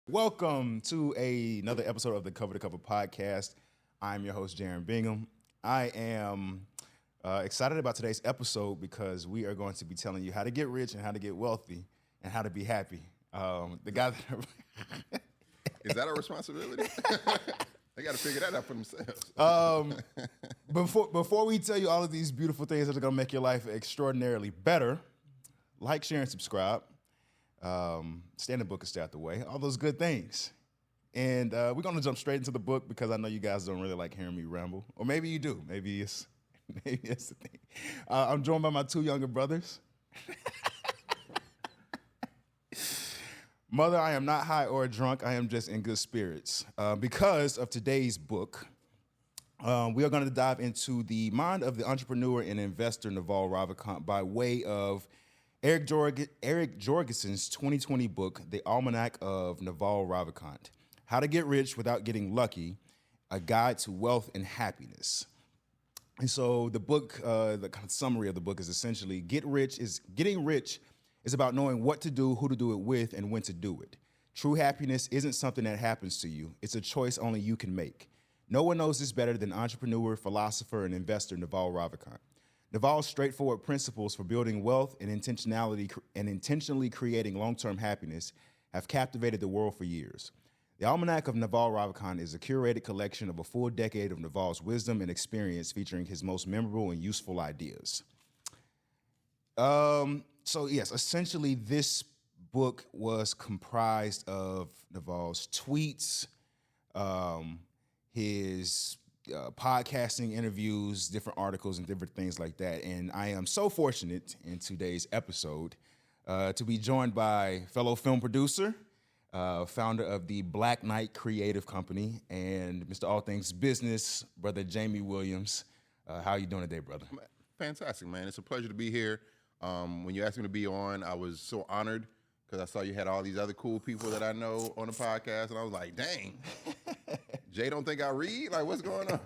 Welcome to another episode of the Cover2Cover Podcast. I'm your host, Jaron Bingham. I am excited about today's episode because we are going to be telling you how to get rich and how to get wealthy and how to be happy. The guy that Is that a responsibility? They got to figure that out for themselves. before we tell you all of these beautiful things that are going to make your life extraordinarily better, like, share, and subscribe. Stay in the book and stay out the way. All those good things. And we're going to jump straight into the book because I know you guys don't really like hearing me ramble. Or maybe you do. Maybe it's the thing. I'm joined by my two younger brothers. Mother, I am not high or drunk. I am just in good spirits. Because of today's book, we are going to dive into the mind of the entrepreneur and investor Naval Ravikant by way of Eric Jorgenson's 2020 book, The Almanack of Naval Ravikant, How to Get Rich Without Getting Lucky, A Guide to Wealth and Happiness. And so the book, the kind of summary of the book is essentially getting rich is about knowing what to do, who to do it with, and when to do it. True happiness isn't something that happens to you. It's a choice only you can make. No one knows this better than entrepreneur, philosopher, and investor Naval Ravikant. Naval's straightforward principles for building wealth and intentionally creating long-term happiness have captivated the world for years. The Almanack of Naval Ravikant is a curated collection of a full decade of Naval's wisdom and experience featuring his most memorable and useful ideas. So yes, essentially this book was comprised of Naval's tweets, his podcasting interviews, different articles, and different things like that. And I am so fortunate in today's episode to be joined by fellow film producer, founder of the Black Knight Creative Company, and Mr. All Things Business, Brother Jamie Williams. How are you doing today, brother? Fantastic, man. It's a pleasure to be here. When you asked me to be on, I was so honored because I saw you had all these other cool people that I know on the podcast, and I was like, dang, Jay don't think I read? Like, what's going on?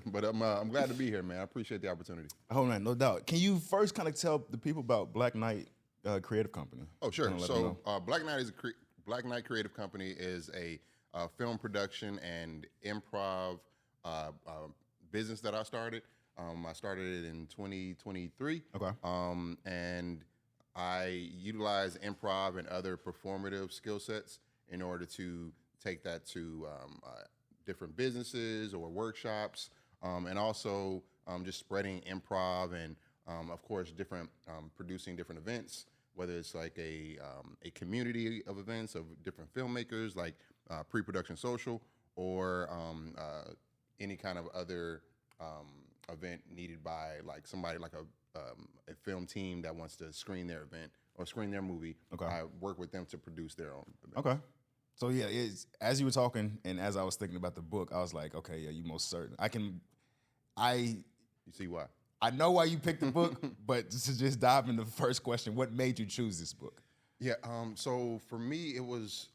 But I'm glad to be here, man. I appreciate the opportunity. Oh, man, no doubt. Can you first kind of tell the people about Black Knight Creative Company? Oh, sure. So Black Knight Creative Company is a film production and improv business that I started. I started it in 2023. Okay. And I utilize improv and other performative skill sets in order to take that to different businesses or workshops, and also just spreading improv and, of course, different producing different events, whether it's like a community of events of different filmmakers, like pre-production social, or any kind of other event needed by like somebody like a film team that wants to screen their event or screen their movie. Okay. I work with them to produce their own event. Okay. So yeah, as you were talking and as I was thinking about the book, I was like, okay, yeah, you most certain. You see why? I know why you picked the book, but to just dive into the first question, what made you choose this book? Yeah. So for me, it was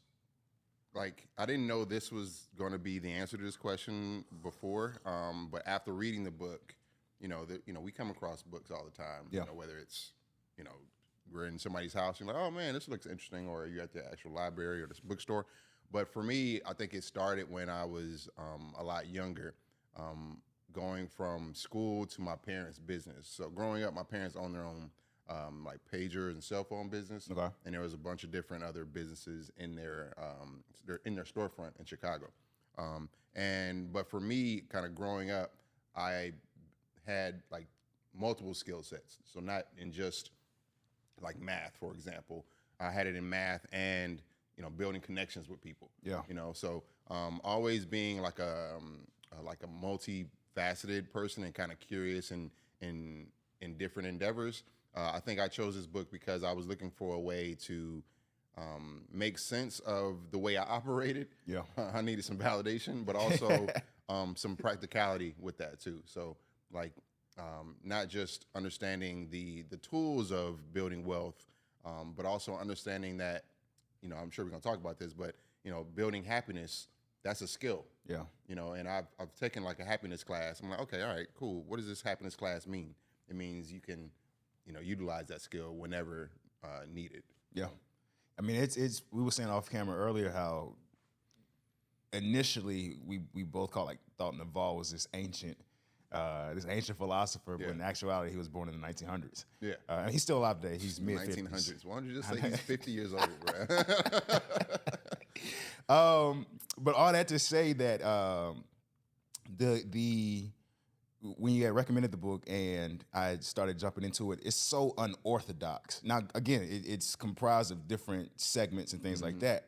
like I didn't know this was going to be the answer to this question before. But after reading the book, we come across books all the time. Yeah. Whether it's we're in somebody's house, you're like, oh man, this looks interesting, or you're at the actual library or this bookstore. But for me, I think it started when I was a lot younger, going from school to my parents' business. So growing up, my parents owned their own like pager and cell phone business. Okay. And there was a bunch of different other businesses in their storefront in Chicago. But for me, kind of growing up, I had like multiple skill sets. So not in just like math, for example. I had it in math and building connections with people. Yeah. So always being like a multifaceted person and kind of curious in different endeavors. I think I chose this book because I was looking for a way to make sense of the way I operated. Yeah. I needed some validation, but also some practicality with that too. So like not just understanding the tools of building wealth, but also understanding that, I'm sure we're gonna talk about this, but building happiness, that's a skill. Yeah. And I've taken like a happiness class. I'm like, okay, all right, cool. What does this happiness class mean? It means you can, utilize that skill whenever needed. Yeah. I mean, it's we were saying off camera earlier how initially we both thought Naval was this ancient philosopher, but in actuality he was born in the 1900s. Yeah, and he's still alive today. He's mid 1900s. Why don't you just say he's 50 years old, bro? But all that to say that the when you had recommended the book and I started jumping into it, it's so unorthodox. Now, again, it's comprised of different segments and things like that.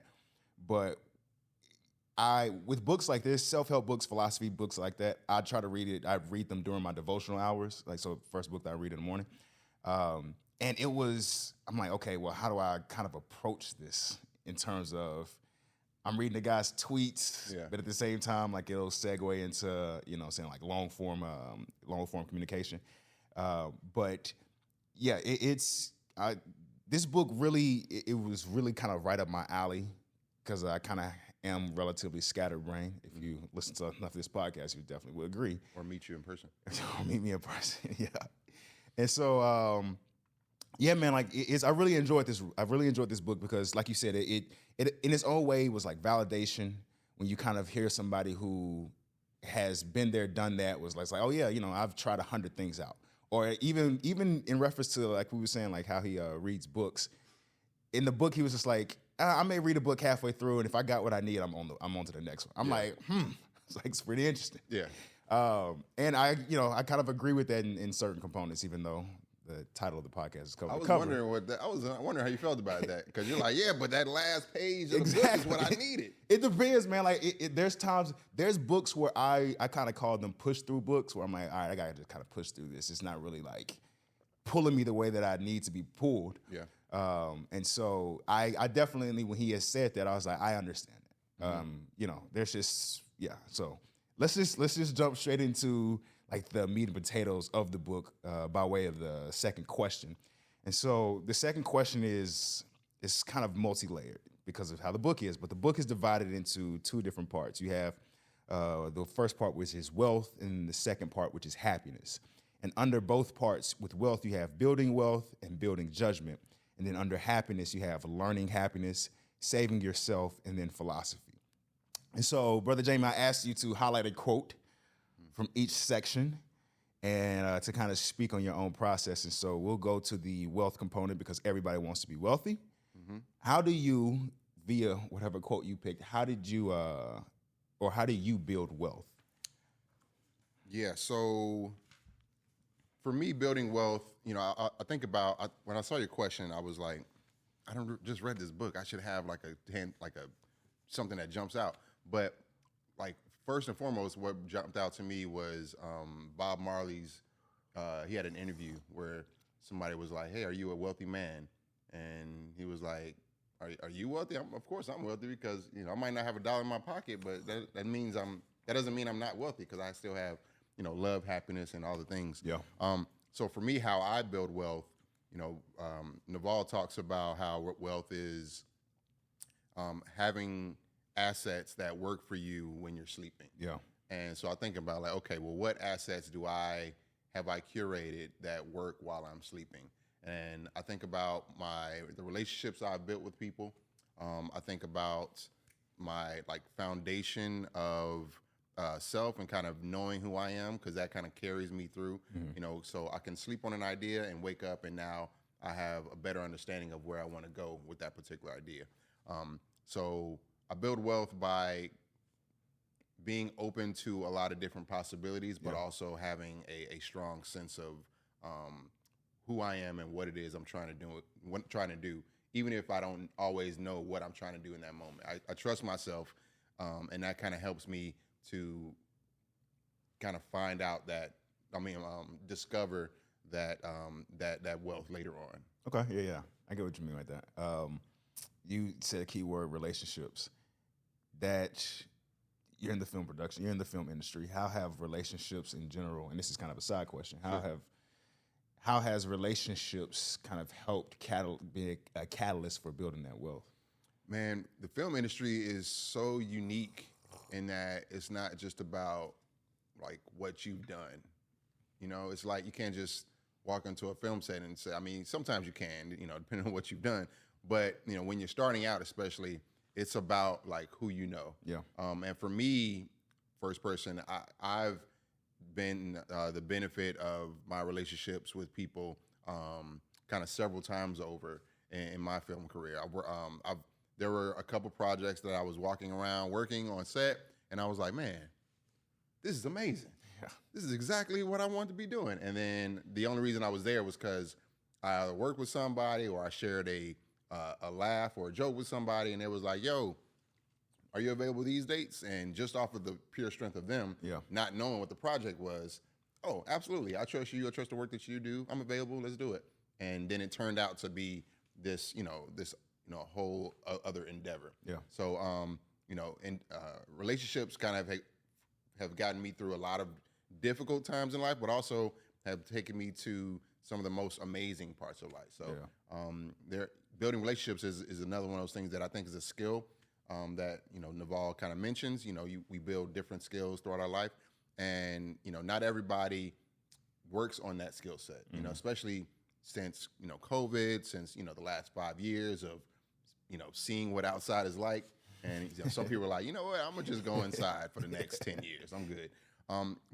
But with books like this, self-help books, philosophy books like that, I try to read it. I read them during my devotional hours. First book that I read in the morning. And I'm like, okay, well, how do I kind of approach this in terms of, I'm reading the guy's tweets, but at the same time, like it'll segue into, saying like long form communication. But yeah, this book really, it was really kind of right up my alley because I kind of am relatively scatterbrained. If you listen to enough of this podcast, you definitely would agree. Or meet you in person. Or meet me in person, yeah. And so, yeah, man, like I really enjoyed this. I really enjoyed this book because, like you said, it in its own way was like validation when you kind of hear somebody who has been there, done that, was like, oh yeah, I've tried 100 things out. Or even in reference to like we were saying, like how he reads books. In the book, he was just like, I may read a book halfway through, and if I got what I need, I'm on to the next one. I'm like, it's pretty interesting. Yeah. And I kind of agree with that in certain components, even though the title of the podcast is Cover2Cover. I was wondering how you felt about that because you're like, yeah, but that last page of the book is what I needed. It depends, man. Like there's books where I kind of call them push through books where I'm like, all right, I gotta just kind of push through this. It's not really like pulling me the way that I need to be pulled. Yeah. And so I definitely, when he has said that, I was like, I understand that. There's just So let's just jump straight into like the meat and potatoes of the book by way of the second question. And so the second question is kind of multi-layered because of how the book is, but the book is divided into two different parts. You have the first part, which is wealth, and the second part, which is happiness. And under both parts, with wealth, you have building wealth and building judgment. And then under happiness, you have learning happiness, saving yourself, and then philosophy. And so, Brother Jamie, I asked you to highlight a quote from each section and to kind of speak on your own process. And so we'll go to the wealth component because everybody wants to be wealthy. Mm-hmm. How do you, via whatever quote you picked, how do you build wealth? Yeah, so for me, building wealth, I think about, when I saw your question, I was like, I just read this book. I should have something that jumps out. But like, first and foremost, what jumped out to me was Bob Marley's, he had an interview where somebody was like, hey, are you a wealthy man? And he was like, are you wealthy? Of course I'm wealthy because, I might not have $1 in my pocket, but that doesn't mean I'm not wealthy because I still have, love, happiness, and all the things. Yeah. So for me, how I build wealth, Naval talks about how wealth is having assets that work for you when you're sleeping. Yeah. And so I think about like, okay, well, what assets have I curated that work while I'm sleeping? And I think about the relationships I've built with people. I think about my foundation of self and kind of knowing who I am, because that kind of carries me through, so I can sleep on an idea and wake up and now I have a better understanding of where I want to go with that particular idea. So I build wealth by being open to a lot of different possibilities, but also having a strong sense of who I am and what it is I'm trying to do, even if I don't always know what I'm trying to do in that moment. I trust myself, and that kind of helps me to kind of find out discover that wealth later on. Okay, yeah. I get what you mean by that. You said a key word, relationships. That you're in the film production, you're in the film industry. How have relationships in general, and this is kind of a side question, how has relationships kind of helped be a catalyst for building that wealth? Man, the film industry is so unique in that it's not just about like what you've done. It's like you can't just walk into a film set and say, sometimes you can, depending on what you've done, But when you're starting out, especially, it's about like who you know. Yeah. And for me, first person, I've been the benefit of my relationships with people kind of several times over in my film career. There were a couple projects that I was working on set, and I was like, man, this is amazing. Yeah. This is exactly what I want to be doing. And then the only reason I was there was because I either worked with somebody or I shared a laugh or a joke with somebody, and it was like, yo, are you available these dates? And just off of the pure strength of them, not knowing what the project was, oh, absolutely, I trust you. I trust the work that you do. I'm available. Let's do it. And then it turned out to be this whole other endeavor. Yeah. So, relationships kind of have gotten me through a lot of difficult times in life, but also have taken me to some of the most amazing parts of life. So, building relationships is another one of those things that I think is a skill that Naval kind of mentions. We build different skills throughout our life, and not everybody works on that skill set. Especially since COVID, since the last 5 years of seeing what outside is like, and some people are like, you know what, I'm gonna just go inside for the next 10 years. I'm good.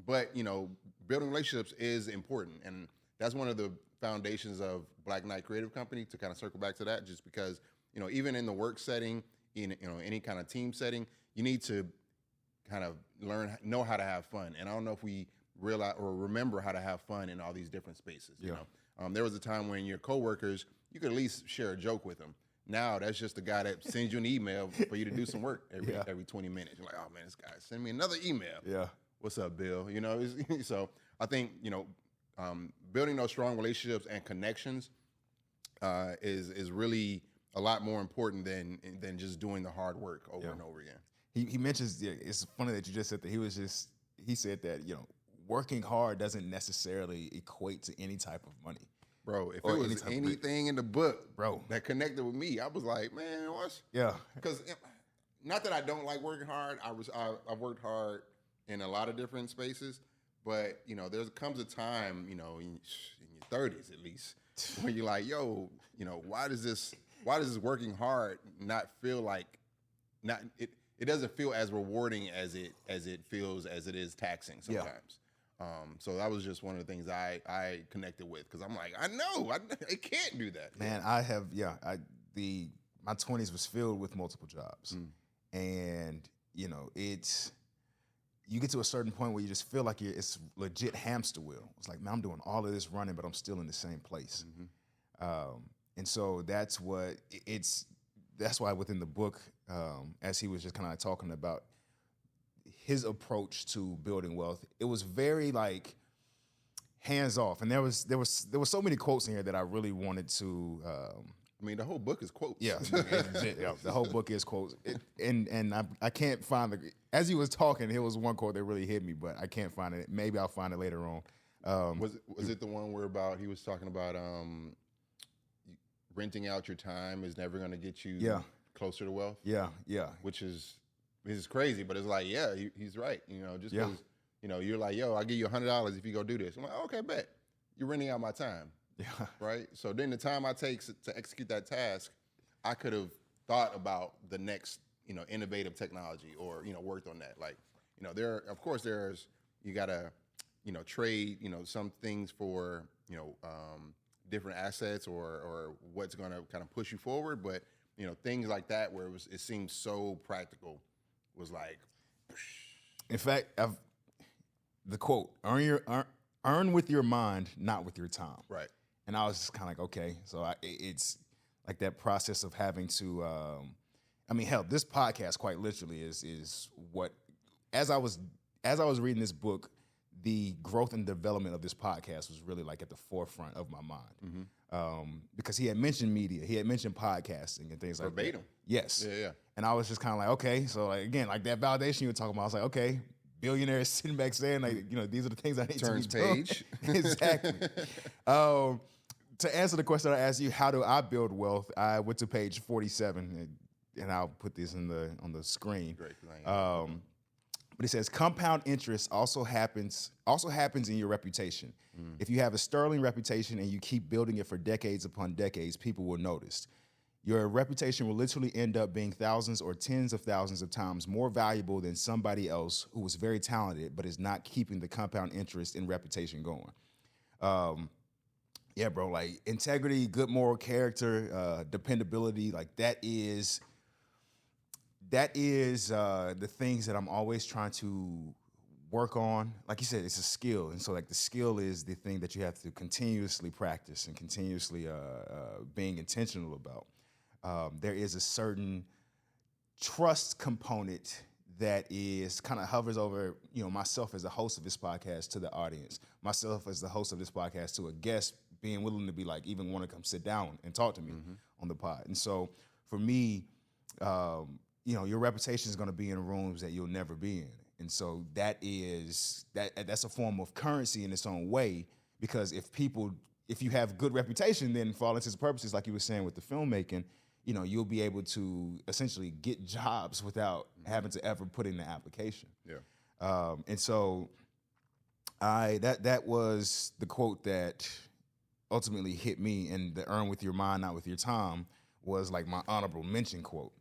But building relationships is important, and that's one of the foundations of Black Knight Creative Company. To kind of circle back to that, just because even in the work setting, in any kind of team setting, you need to kind of know how to have fun. And I don't know if we realize or remember how to have fun in all these different spaces. There was a time when your coworkers, you could at least share a joke with them. Now that's just the guy that sends you an email for you to do some work every 20 minutes. You're like, oh man, this guy send me another email. Yeah. What's up, Bill? So I think building those strong relationships and connections is really a lot more important than just doing the hard work over and over again. He mentions, it's funny that you just said that he said that working hard doesn't necessarily equate to any type of money. Bro, if it was anything in the book, bro, that connected with me, I was like, man, what's... Yeah. Because not that I don't like working hard. I've worked hard in a lot of different spaces, but, there comes a time, in your 30s at least, when you're like, yo, why does this working hard not feel like... It doesn't feel as rewarding as it feels as it is taxing sometimes. Yeah. So that was just one of the things I connected with, because I'm like, I know I can't do that. Man, I have my 20s was filled with multiple jobs, and it's, you get to a certain point where you just feel like it's legit hamster wheel. It's like, man, I'm doing all of this running, but I'm still in the same place. And so that's why within the book, as he was just kind of talking about his approach to building wealth, it was very like hands off, and there was so many quotes in here that I really wanted to. The whole book is quotes. Yeah, the whole book is quotes, and I can't find the. As he was talking, there was one quote that really hit me, but I can't find it. Maybe I'll find it later on. Was it the one where he was talking about renting out your time is never going to get you closer to wealth? Yeah. Which is crazy, but it's like, he's right. Just because, you're like, yo, I'll give you $100 if you go do this. I'm like, okay, bet. You're renting out my time. Yeah. Right? So then the time I take to execute that task, I could have thought about the next, innovative technology or, worked on that. Like, you got to, trade, some things for, different assets or what's going to kind of push you forward. But, things like that where it seems so practical was like. In fact, the quote, earn with your mind, not with your time. Right. And I was just kind of like, okay. So it's like that process of having to, hell, this podcast quite literally is what, as I was reading this book, the growth and development of this podcast was really like at the forefront of my mind. Because he had mentioned media, he had mentioned podcasting and things like that. Verbatim. Yes. Yeah. And I was just kind of like, okay. So like, again, like that validation you were talking about, I was like, okay, billionaires sitting back saying like, these are the things I need to be doing. Exactly. To answer the question I asked you, how do I build wealth? I went to page 47, and I'll put this on the screen. Great. But it says compound interest also happens in your reputation. If you have a sterling reputation and you keep building it for decades upon decades, people will notice. Your reputation will literally end up being thousands or tens of thousands of times more valuable than somebody else who was very talented but is not keeping the compound interest in reputation going. Yeah, bro, like integrity, good moral character, dependability, like that is the things that I'm always trying to work on. Like you said, it's a skill. And so like the skill is the thing that you have to continuously practice and continuously being intentional about. There is a certain trust component that is kind of hovers over, myself as a host of this podcast to the audience, myself as the host of this podcast to a guest being willing to be like, even want to come sit down and talk to me on the pod. And so for me, your reputation is going to be in rooms that you'll never be in. And so that's a form of currency in its own way, because if you have good reputation, then for all intents and purposes, like you were saying with the filmmaking, you'll be able to essentially get jobs without having to ever put in the application. Yeah. And so that was the quote that ultimately hit me, and the earn with your mind, not with your time was like my honorable mention quote.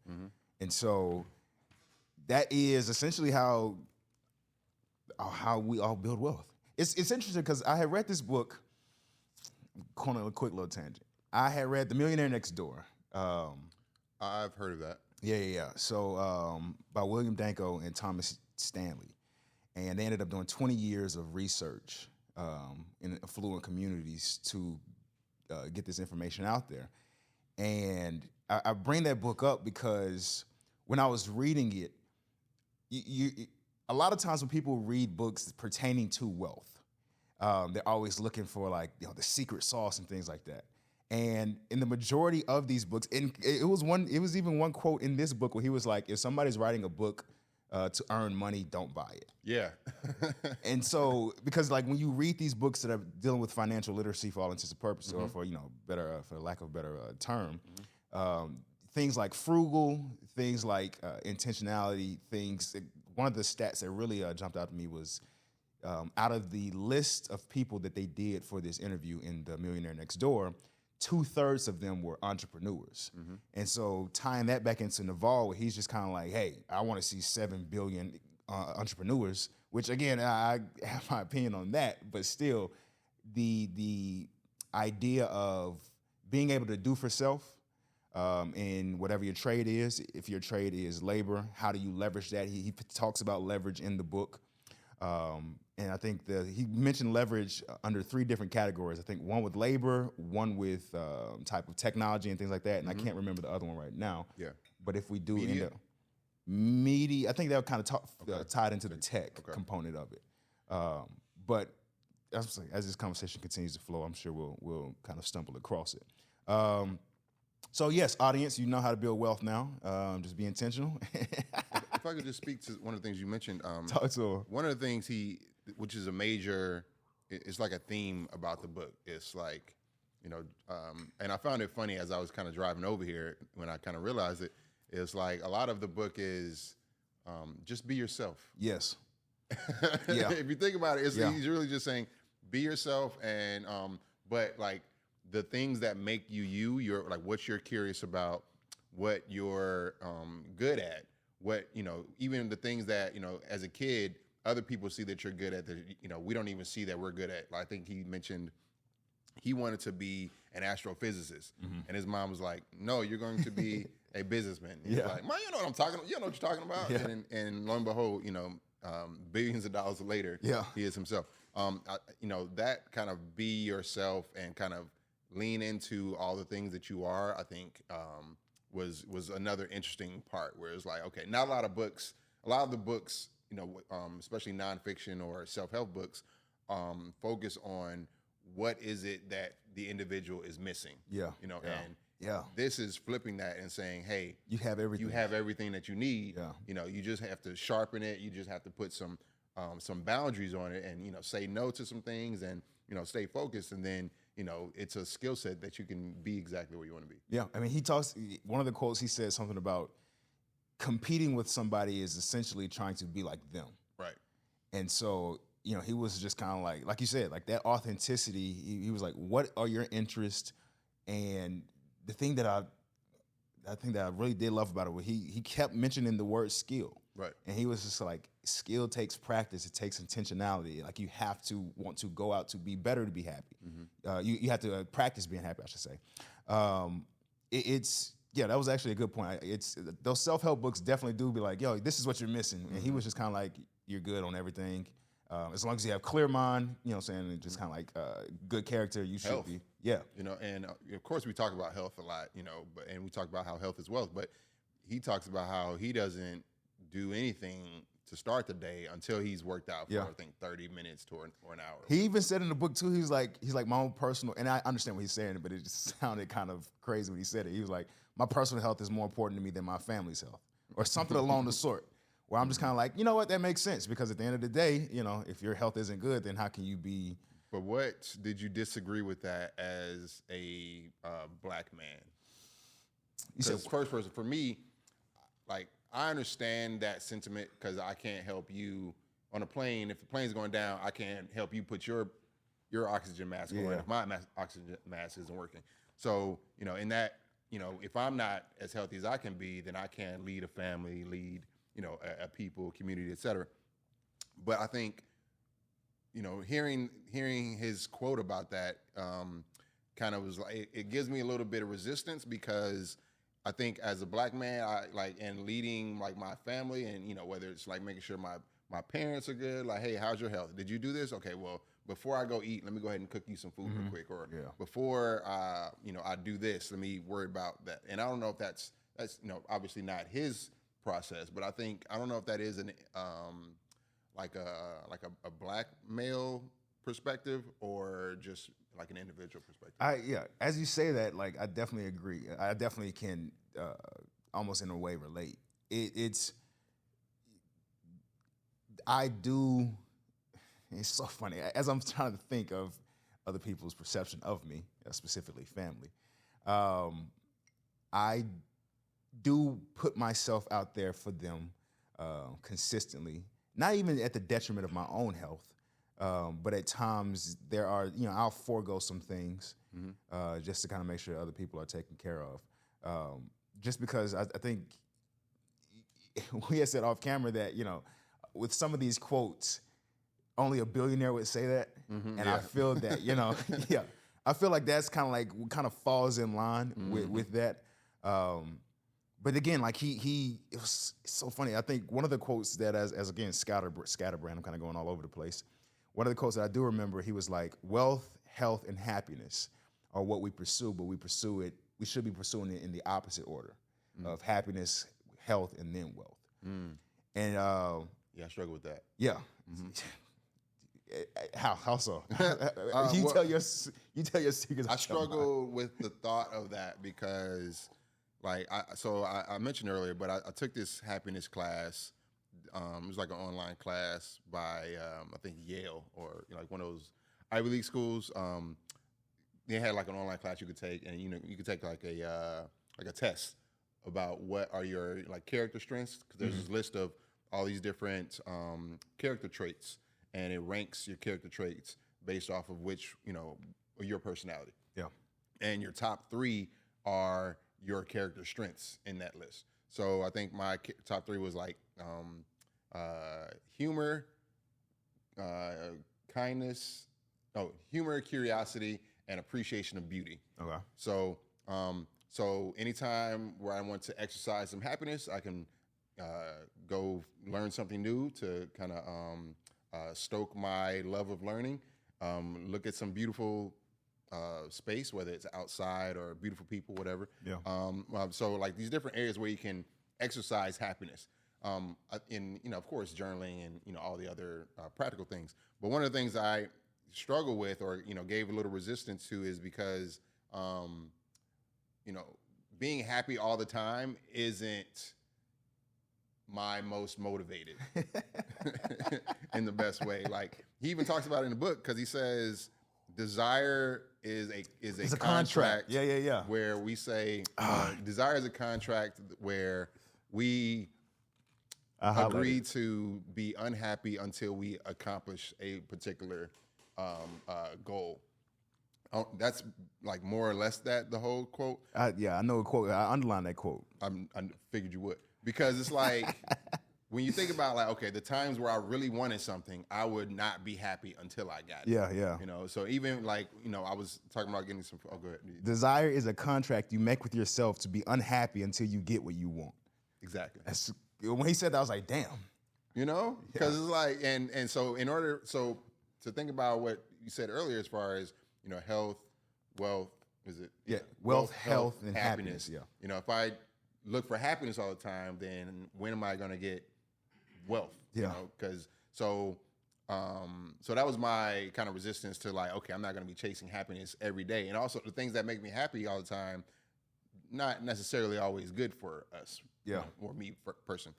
And so that is essentially how we all build wealth. It's interesting because I had read this book, going on a quick little tangent. I had read The Millionaire Next Door. I've heard of that. Yeah. So by William Danko and Thomas Stanley. And they ended up doing 20 years of research in affluent communities to get this information out there. And I bring that book up because when I was reading it, a lot of times when people read books pertaining to wealth, they're always looking for like the secret sauce and things like that. And in the majority of these books, and it was even one quote in this book where he was like, if somebody's writing a book to earn money, don't buy it. Yeah. And so, because like when you read these books that are dealing with financial literacy for all intents and purposes, or for for lack of a better term, things like frugal, things like intentionality, one of the stats that really jumped out to me was out of the list of people that they did for this interview in The Millionaire Next Door, 2/3 of them were entrepreneurs. And so tying that back into Naval, where he's just kind of like, hey, I want to see 7 billion entrepreneurs, which again, I have my opinion on that, but still the idea of being able to do for self in whatever your trade is. If your trade is labor, how do you leverage that? He talks about leverage in the book. And I think he mentioned leverage under 3 different categories. I think one with labor, one with type of technology and things like that. And I can't remember the other one right now. Yeah. But if we do end up media, I think that would kind of tied into the tech component of it. But as this conversation continues to flow, I'm sure we'll kind of stumble across it. So yes, audience, you know how to build wealth now. Just be intentional. If I could just speak to one of the things you mentioned. Talk to him. One of the things which is a major, it's like a theme about the book. It's like, and I found it funny as I was kind of driving over here when I kind of realized it. It's like a lot of the book is just be yourself. Yes. Yeah. If you think about it, he's really just saying be yourself, and but like the things that make you, you're like what you're curious about, what you're good at, what even the things that as a kid other people see that you're good at that we don't even see that we're good at. I think he mentioned he wanted to be an astrophysicist, and his mom was like, "No, you're going to be a businessman." He's like, "Mom, you know what I'm talking about? You know what you're talking about?" Yeah. And lo and behold, billions of dollars later, he is himself. That kind of be yourself and kind of lean into all the things that you are, I think was another interesting part where it's like, okay, not a lot of the books, especially nonfiction or self-help books, focus on what is it that the individual is missing. And this is flipping that and saying, hey, you have everything. You have everything that you need. Yeah. You just have to sharpen it. You just have to put some boundaries on it, and say no to some things, and stay focused, and then it's a skill set that you can be exactly where you want to be. Yeah, I mean, one of the quotes, he said something about competing with somebody is essentially trying to be like them. Right. And so, he was just kind of like you said, like that authenticity. He was like, what are your interests? And the thing that I think that I really did love about it was he kept mentioning the word skill. Right. And he was just like, skill takes practice. It takes intentionality. Like, you have to want to go out to be better to be happy. You have to practice being happy, I should say. That was actually a good point. Those self-help books definitely do be like, yo, this is what you're missing. And he was just kind of like, you're good on everything. As long as you have clear mind, you know what I'm saying, and just kind of like good character, you should be. Yeah. You know, and of course we talk about health a lot, you know, and we talk about how health is wealth, but he talks about how he doesn't do anything to start the day until he's worked out for, I think, 30 minutes or an hour. He even said in the book, too, he's like my own personal, and I understand what he's saying, but it just sounded kind of crazy when he said it. He was like, my personal health is more important to me than my family's health, or something along the sort, where I'm just kind of like, you know what, that makes sense, because at the end of the day, you know, if your health isn't good, then how can you be... But what did you disagree with that as a black man? Because first person, for me, like, I understand that sentiment because I can't help you on a plane. If the plane's going down, I can't help you put your oxygen mask on if my oxygen mask isn't working. So, you know, in that, you know, if I'm not as healthy as I can be, then I can't lead a family, lead, you know, a people, community, et cetera. But I think, you know, hearing his quote about that kind of was like, it gives me a little bit of resistance, because I think as a black man, and leading like my family, and, you know, whether it's like making sure my parents are good, like, hey, how's your health? Did you do this? Okay, well, before I go eat, let me go ahead and cook you some food real quick, or before you know, I do this, let me worry about that. And I don't know if that's you know, obviously not his process, but I don't know if that is an like a black male perspective or just like an individual perspective. As you say that, like, I definitely agree. I definitely can almost in a way relate. It's so funny as I'm trying to think of other people's perception of me, specifically family. I do put myself out there for them consistently, not even at the detriment of my own health. But at times there are, you know, I'll forego some things just to kind of make sure other people are taken care of. Just because I think we had said off camera that, you know, with some of these quotes, only a billionaire would say that. I feel that, you know, I feel like that's kind of like what kind of falls in line with that. But again, like it was so funny. I think one of the quotes that as again, scatterbrand, I'm kind of going all over the place. One of the quotes that I do remember, he was like, wealth, health, and happiness are what we pursue, but we should be pursuing it in the opposite order of happiness, health, and then wealth. And I struggle with that. Yeah. How so? You tell your secrets. I struggle with the thought of that because, like, I mentioned earlier, but I took this happiness class. It was like an online class by I think Yale, or, you know, like one of those Ivy League schools. They had like an online class you could take, and, you know, you could take like a test about what are your like character strengths, because there's this list of all these different character traits, and it ranks your character traits based off of which, you know, your personality. Yeah. And your top 3 are your character strengths in that list. So I think my top 3 was like humor, kindness, humor, curiosity, and appreciation of beauty. Okay. So anytime where I want to exercise some happiness, I can go learn something new to kind of stoke my love of learning, look at some beautiful space, whether it's outside or beautiful people, whatever. Yeah. So like these different areas where you can exercise happiness. In, you know, of course, journaling and, you know, all the other practical things. But one of the things I struggle with, or, you know, gave a little resistance to, is because, you know, being happy all the time isn't my most motivated in the best way. Like, he even talks about it in the book, because he says desire is a contract. Yeah. Where we say desire is a contract where we agree to be unhappy until we accomplish a particular goal. Oh, that's like more or less that the whole quote. I know a quote. I underlined that quote. I figured you would, because it's like when you think about like, okay, the times where I really wanted something, I would not be happy until I got it. Yeah. You know, so even like, you know, I was talking about getting some. Oh, go ahead. Desire is a contract you make with yourself to be unhappy until you get what you want. Exactly. When he said that, I was like, damn. You know, because it's like, and so to think about what you said earlier, as far as, you know, health, wealth, is it? Yeah, wealth, health, and happiness. Yeah. You know, if I look for happiness all the time, then when am I going to get wealth? Yeah. You know, because so that was my kind of resistance to like, okay, I'm not going to be chasing happiness every day, and also the things that make me happy all the time, not necessarily always good for us. Yeah. You know, or me person.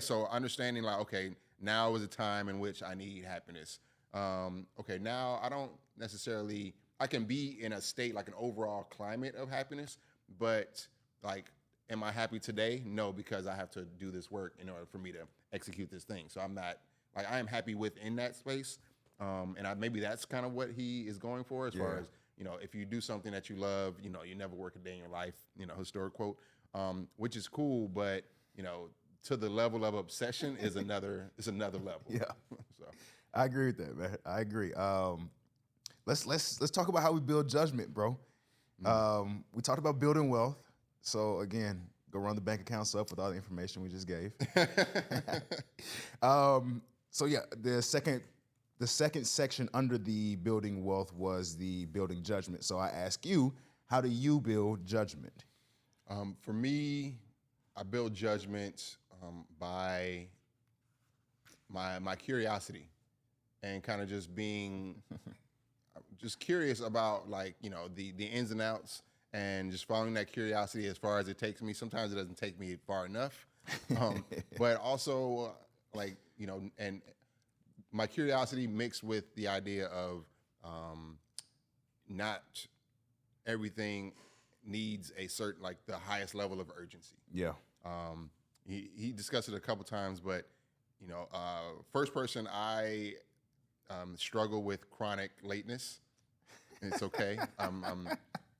So understanding like, okay, now is a time in which I need happiness. Okay, now I don't necessarily, I can be in a state, like an overall climate of happiness, but like, am I happy today? No, because I have to do this work in order for me to execute this thing. So I'm not, like, I am happy within that space. Maybe that's kind of what he is going for, as far as, you know, if you do something that you love, you know, you never work a day in your life, you know, historic quote, which is cool, but, you know, to the level of obsession is another level. Yeah. So I agree with that, man. I agree. Let's talk about how we build judgment, bro. We talked about building wealth. So again, go run the bank accounts up with all the information we just gave. So yeah, the second section under the building wealth was the building judgment. So I ask you, how do you build judgment? For me, I build judgment by my curiosity, and kind of just being just curious about, like, you know, the ins and outs, and just following that curiosity as far as it takes me. Sometimes it doesn't take me far enough, but also like, you know, and my curiosity mixed with the idea of not everything needs a certain, like, the highest level of urgency. Yeah. He discussed it a couple times, but, you know, first person, I struggle with chronic lateness. It's okay.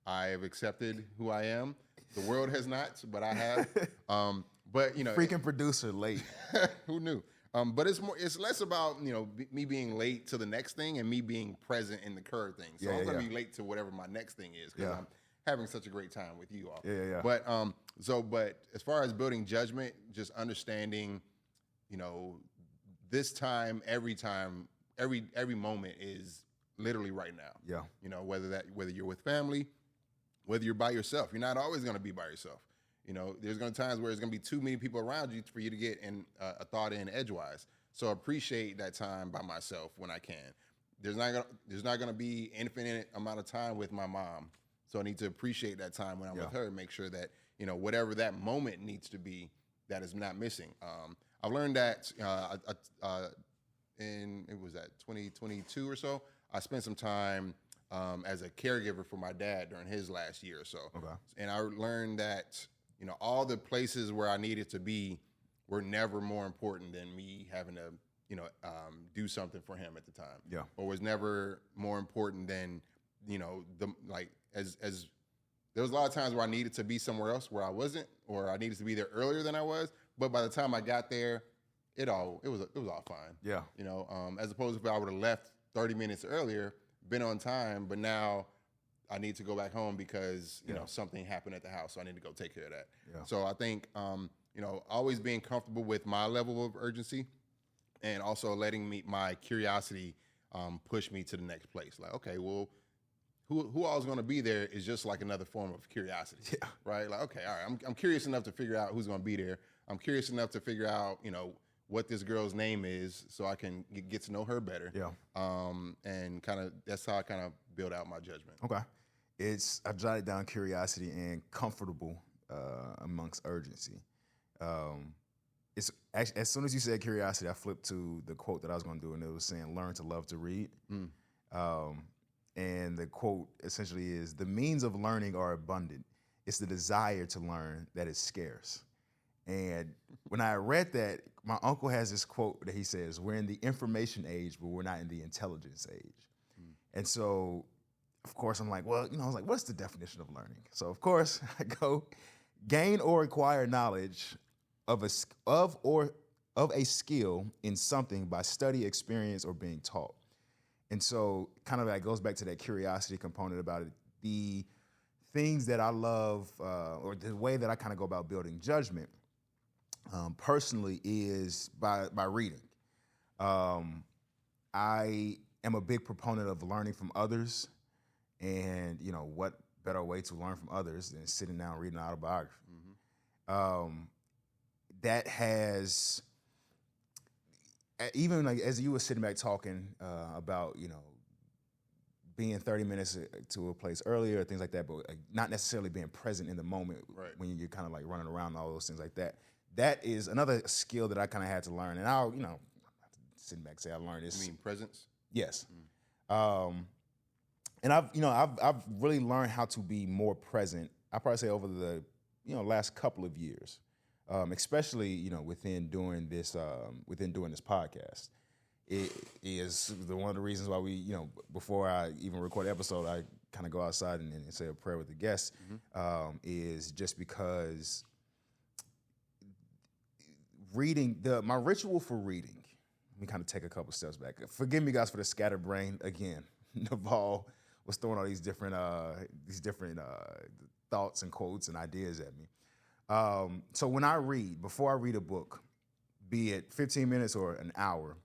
I have accepted who I am. The world has not, but I have. But, you know, freaking producer late. Who knew? But it's less about, you know, me being late to the next thing and me being present in the current thing. So I'm gonna be late to whatever my next thing is, because I'm having such a great time with you all. Yeah. But but as far as building judgment, just understanding, you know, this time, every moment is literally right now. Yeah. You know, whether you're with family, whether you're by yourself, you're not always gonna be by yourself. You know, there's going to be times where there's going to be too many people around you for you to get in a thought in edgewise. So appreciate that time by myself when I can. There's not going to be infinite amount of time with my mom. So I need to appreciate that time when I'm with her and make sure that, you know, whatever that moment needs to be, that is not missing. I've learned that in, it was that 2022 or so, I spent some time as a caregiver for my dad during his last year or so. Okay. And I learned that, you know, all the places where I needed to be were never more important than me having to, you know, do something for him at the time. Yeah. Or was never more important than, you know, as there was a lot of times where I needed to be somewhere else where I wasn't, or I needed to be there earlier than I was. But by the time I got there, it was all fine. Yeah. You know, as opposed to if I would have left 30 minutes earlier, been on time, but now I need to go back home because, you know, something happened at the house, so I need to go take care of that. Yeah. So I think, you know, always being comfortable with my level of urgency, and also letting my curiosity push me to the next place. Like, okay, well, who all's going to be there is just like another form of curiosity. Yeah. Right? Like, okay, all right, I'm curious enough to figure out who's going to be there. I'm curious enough to figure out, you know, what this girl's name is, so I can get to know her better. Yeah. And kind of, that's how I kind of build out my judgment. Okay. I jotted down curiosity and comfortable amongst urgency. It's actually, as soon as you said curiosity, I flipped to the quote that I was going to do, and it was saying, "Learn to love to read." And the quote essentially is, "The means of learning are abundant. It's the desire to learn that is scarce." And when I read that, my uncle has this quote that he says, "We're in the information age, but we're not in the intelligence age." And so of course, I'm like, well, I was like, what's the definition of learning? So, of course, I go gain or acquire knowledge of a skill in something by study, experience, or being taught. And so, kind of that goes back to that curiosity component about it. The things that I love, or the way that I kind of go about building judgment, personally, is by reading. I am a big proponent of learning from others, and what better way to learn from others than sitting down reading an autobiography. That has, even like as you were sitting back talking about being 30 minutes to a place earlier, things like that, but not necessarily being present in the moment when you're kind of like running around and all those things like that. That is another skill that I kind of had to learn, and I'll sitting back and say I learned this. You mean presence? Yes. And I've really learned how to be more present. I probably say over the last couple of years, especially within doing this podcast. It is one of the reasons why we before I even record the episode, I kind of go outside and say a prayer with the guests. Is just because reading my ritual for reading. Let me kind of take a couple steps back. Forgive me, guys, for the scattered brain again. Naval was throwing all these different thoughts and quotes and ideas at me. So when I read, before I read a book, be it 15 minutes or an hour,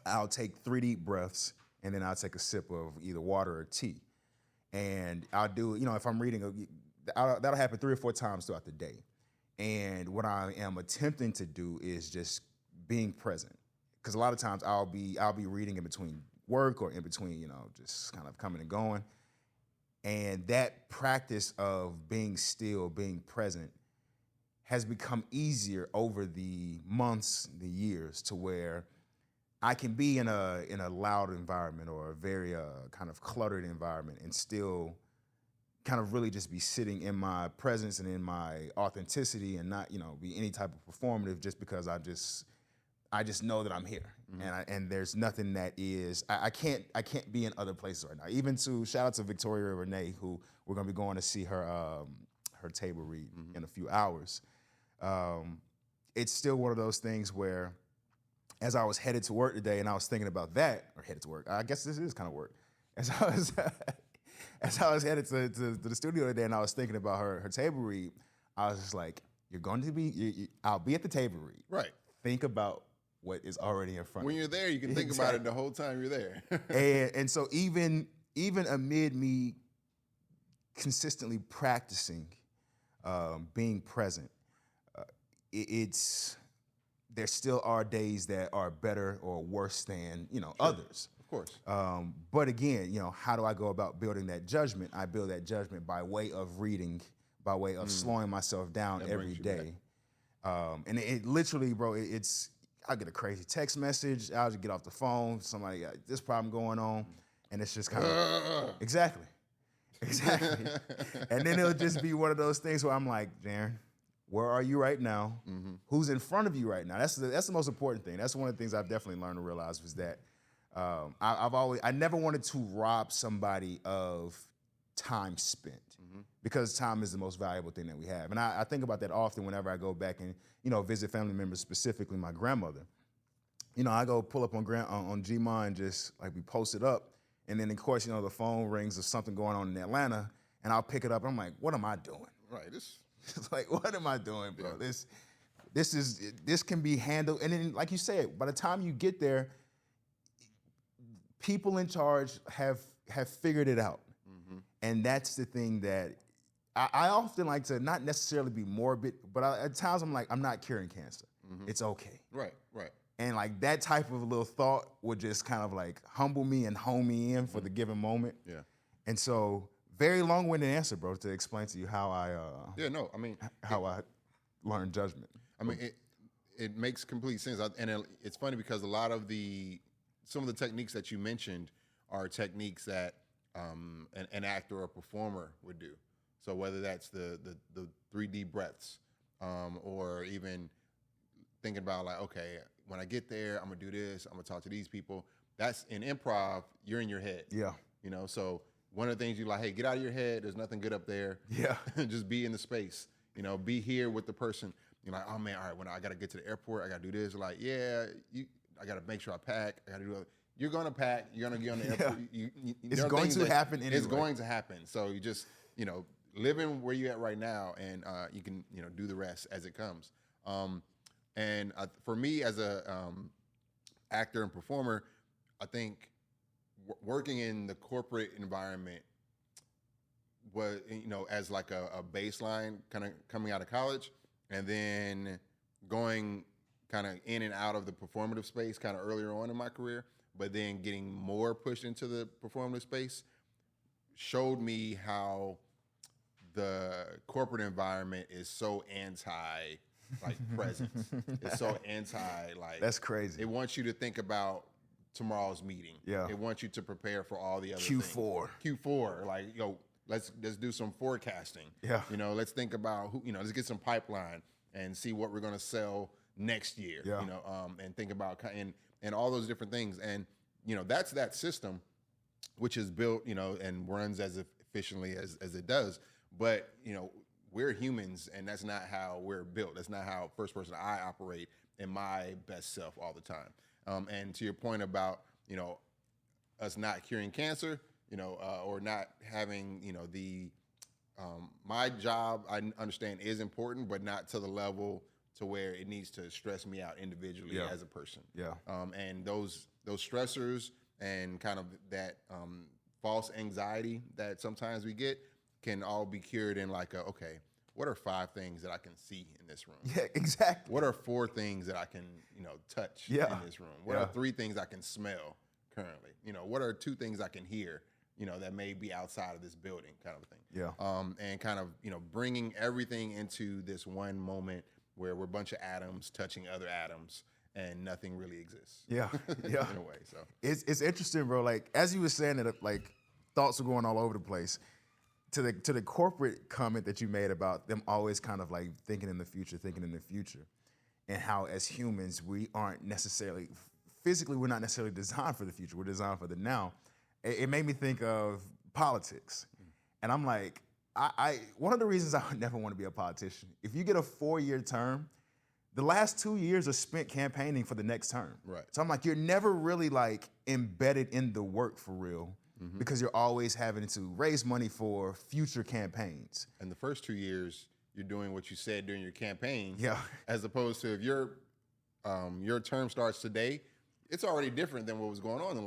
I'll take 3 deep breaths and then I'll take a sip of either water or tea. And I'll do, if I'm reading, that'll happen 3 or 4 times throughout the day. And what I am attempting to do is just being present. Because a lot of times I'll be reading in between work or in between, just kind of coming and going. And that practice of being still, being present, has become easier over the months, the years, to where I can be in a loud environment or a very kind of cluttered environment and still kind of really just be sitting in my presence and in my authenticity and not, be any type of performative just because I just know that I'm here. And there's nothing that is, I can't be in other places right now. Even shout out to Victoria Renee, who we're going to be going to see her table read in a few hours. It's still one of those things where, as I was headed to work today and I was thinking about that, or headed to work, I guess this is kind of work. As I was headed to the studio today and I was thinking about her table read, I was just like, I'll be at the table read. Right. Think about what is already in front of you. When you're there, you can think about it the whole time you're there. and so even amid me consistently practicing being present, there still are days that are better or worse than others. Of course. But again, how do I go about building that judgment? I build that judgment by way of reading, by way of slowing myself down every day. And it literally, bro, I'll get a crazy text message. I'll just get off the phone. Somebody got this problem going on. And it's just kind of, exactly. And then it'll just be one of those things where I'm like, Darren, where are you right now? Who's in front of you right now? That's the most important thing. That's one of the things I've definitely learned to realize was that I never wanted to rob somebody of time spent because time is the most valuable thing that we have. And I think about that often whenever I go back and, visit family members, specifically my grandmother. I go pull up on Gma and just like we post it up. And then of course, the phone rings of something going on in Atlanta and I'll pick it up. And I'm like, what am I doing? Right. It's like, what am I doing, bro? Yeah. This can be handled. And then, like you said, by the time you get there, people in charge have figured it out. And that's the thing that I often like to not necessarily be morbid, but at times I'm like, I'm not curing cancer. It's okay. Right. And like that type of little thought would just kind of like humble me and hone me in for the given moment. Yeah. And so, very long-winded answer, bro, to explain to you how I I learned judgment. I mean, it makes complete sense, and it's funny because a lot of some of the techniques that you mentioned are techniques that an actor or a performer would do. So whether that's the 3 deep breaths, or even thinking about like, okay, when I get there, I'm gonna do this. I'm gonna talk to these people. That's in improv. You're in your head. Yeah. So one of the things you like, hey, get out of your head. There's nothing good up there. Yeah. Just be in the space. Be here with the person. You're like, oh man, all right, when I got to get to the airport, I got to do this. Like, yeah, I got to make sure I pack. I got to do other. You're going to pack. You're going to get on the airport. It's going to happen anyway. It's going to happen. So you just, living where you're at right now, and you can, do the rest as it comes. And for me as a actor and performer, I think working in the corporate environment was, as like a baseline kind of coming out of college, and then going kind of in and out of the performative space kind of earlier on in my career, but then getting more pushed into the performative space showed me how the corporate environment is so anti presence. It's so anti That's crazy. It wants you to think about tomorrow's meeting. Yeah. It wants you to prepare for all the other Q4. things. Q4, let's do some forecasting. Yeah. Let's think about let's get some pipeline and see what we're going to sell next year. Yeah. And think about and all those different things. And that's that system, which is built and runs as efficiently as it does. But we're humans, and that's not how we're built. That's not how first person I operate in my best self all the time. And to your point about us not curing cancer, or not having the my job, I understand, is important, but not to the level to where it needs to stress me out individually as a person. Yeah. And those stressors and kind of that false anxiety that sometimes we get can all be cured in okay, what are 5 things that I can see in this room? Yeah, exactly. What are 4 things that I can, touch in this room? What are 3 things I can smell currently? What are 2 things I can hear, that may be outside of this building, kind of a thing. Yeah. And kind of, bringing everything into this one moment where we're a bunch of atoms touching other atoms and nothing really exists. Yeah. Yeah. In a way, so. It's interesting, bro. As you were saying that, thoughts are going all over the place. To the corporate comment that you made about them always kind of thinking in the future, and how as humans we aren't necessarily physically, we're not necessarily designed for the future. We're designed for the now. It made me think of politics, and I'm like, I one of the reasons I would never want to be a politician. If you get a 4-year term, the last 2 years are spent campaigning for the next term. Right. So I'm like, you're never really embedded in the work for real. Mm-hmm. Because you're always having to raise money for future campaigns. And the first 2 years, you're doing what you said during your campaign. Yeah. As opposed to if your term starts today, it's already different than what was going on in the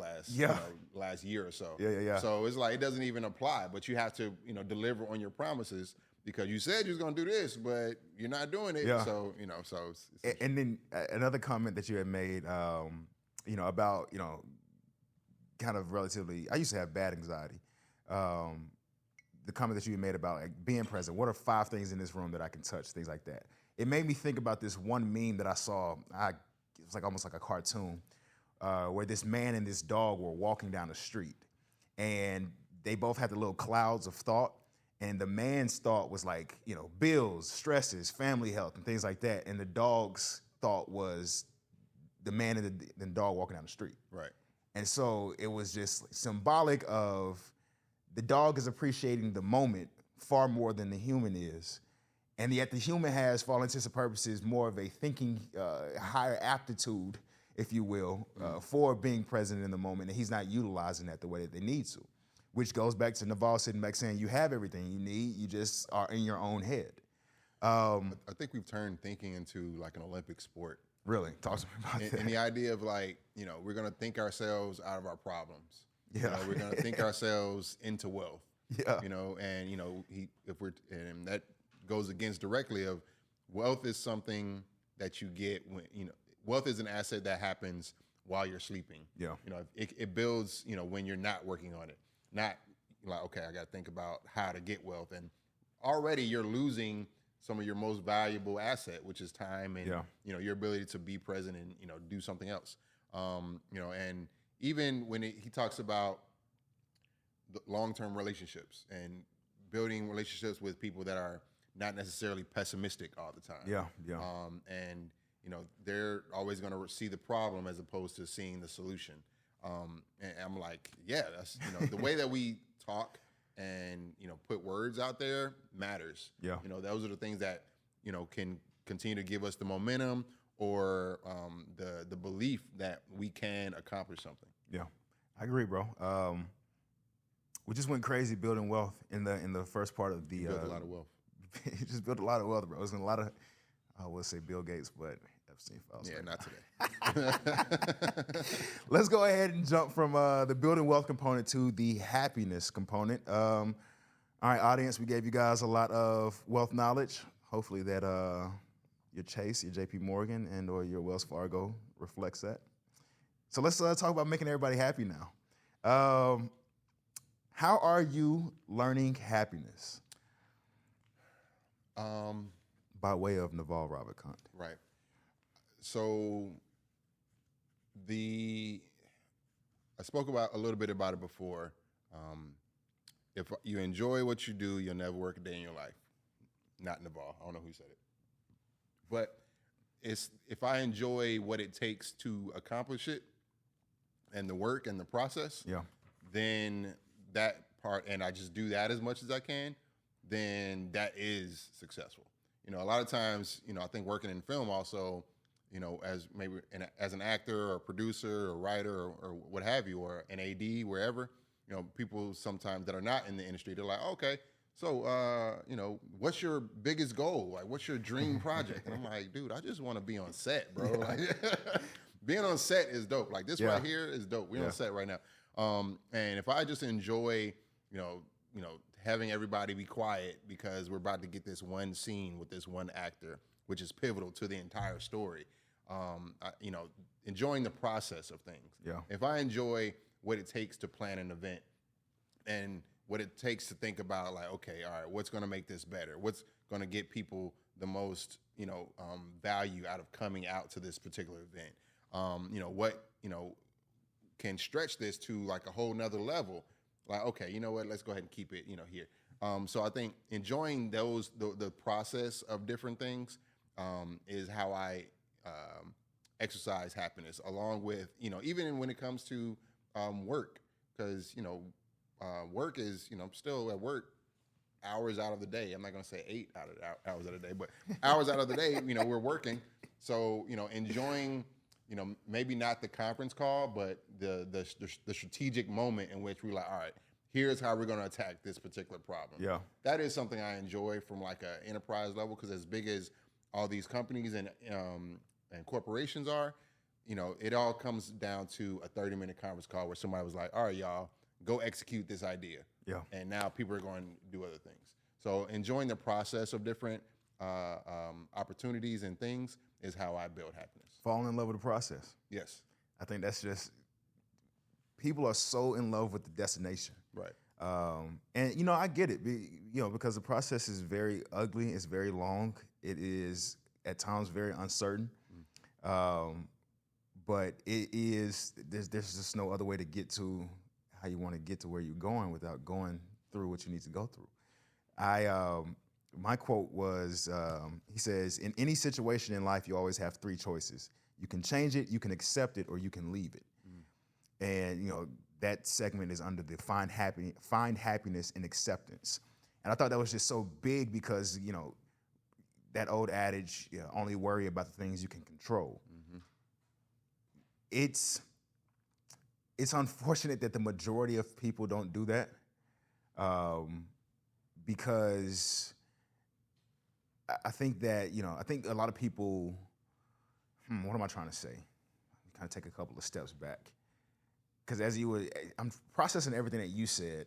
last year or so. Yeah. So it's it doesn't even apply. But you have to deliver on your promises because you said you was going to do this, but you're not doing it. Yeah. So it's and then another comment that you had made, about kind of relatively, I used to have bad anxiety. The comment that you made about being present. What are 5 things in this room that I can touch? Things like that. It made me think about this one meme that I saw. It was almost like a cartoon where this man and this dog were walking down the street, and they both had the little clouds of thought. And the man's thought was bills, stresses, family health, and things like that. And the dog's thought was the man and the dog walking down the street. right. And so it was just symbolic of the dog is appreciating the moment far more than the human is. And yet the human has, for all intents and purposes, more of a thinking, higher aptitude, if you will, for being present in the moment. And he's not utilizing that the way that they need to, which goes back to Naval sitting back saying, you have everything you need, you just are in your own head. I think we've turned thinking into an Olympic sport. Really? Talk to me about that. And the idea of we're going to think ourselves out of our problems. Yeah. We're going to think ourselves into wealth. Yeah. And that goes against directly of wealth is something that you get when, wealth is an asset that happens while you're sleeping. Yeah. It builds, when you're not working on it. Not okay, I got to think about how to get wealth. And already you're losing some of your most valuable asset, which is time and your ability to be present and do something else. And even when he talks about the long-term relationships and building relationships with people that are not necessarily pessimistic all the time. Yeah. And they're always going to see the problem as opposed to seeing the solution. And I'm like, yeah, that's, the way that we talk and, put words out there matters. Yeah. Those are the things that, can continue to give us the momentum or the belief that we can accomplish something. Yeah, I agree, bro. We just went crazy building wealth in the first part of the. You built a lot of wealth. You just built a lot of wealth, bro. It was a lot of, I would say Bill Gates, but Epstein files. Yeah, not today. Let's go ahead and jump from the building wealth component to the happiness component. All right, audience, we gave you guys a lot of wealth knowledge. Hopefully that your Chase, your JP Morgan, and or your Wells Fargo reflects that. So let's talk about making everybody happy now. How are you learning happiness? By way of Naval Ravikant. Right. So I spoke about a little bit about it before. If you enjoy what you do, you'll never work a day in your life. Not Naval. I don't know who said it. But if I enjoy what it takes to accomplish it and the work and the process, then that part, and I just do that as much as I can, then that is successful. A lot of times, I think working in film also, as maybe as an actor or producer or writer or what have you, or an AD, wherever, people sometimes that are not in the industry, they're like, okay, so, what's your biggest goal? Like, what's your dream project? And I'm like, dude, I just want to be on set, bro. Like, being on set is dope. Like, this right here is dope. We're on set right now. And if I just enjoy, having everybody be quiet because we're about to get this one scene with this one actor, which is pivotal to the entire story. Enjoying the process of things. Yeah. If I enjoy what it takes to plan an event and what it takes to think about, like, okay, all right, what's going to make this better? What's going to get people the most, value out of coming out to this particular event? What can stretch this to like a whole nother level? Like, okay, you know what? Let's go ahead and keep it, here. So I think enjoying the process of different things is how I exercise happiness, along with, even when it comes to work, because, work is, I'm still at work hours out of the day. I'm not going to say 8 hours out of the day, but hours out of the day, we're working. So, enjoying, maybe not the conference call, but the strategic moment in which we're like, all right, here's how we're going to attack this particular problem. Yeah. That is something I enjoy from like an enterprise level, because as big as all these companies and corporations are, it all comes down to a 30-minute conference call where somebody was like, all right, y'all, go execute this idea. Yeah. And now people are going to do other things. So enjoying the process of different opportunities and things is how I build happiness. Falling in love with the process. Yes. I think that's just, people are so in love with the destination. Right. And, I get it, because the process is very ugly. It's very long. It is at times very uncertain. But there's just no other way to get to how you want to get to where you're going without going through what you need to go through. My quote was, he says, in any situation in life, you always have 3 choices. You can change it, you can accept it, or you can leave it. And, that segment is under the find happiness in acceptance. And I thought that was just so big because, that old adage, only worry about the things you can control. It's unfortunate that the majority of people don't do that, because I think that, I think a lot of people, what am I trying to say? Kind of take a couple of steps back. Because I'm processing everything that you said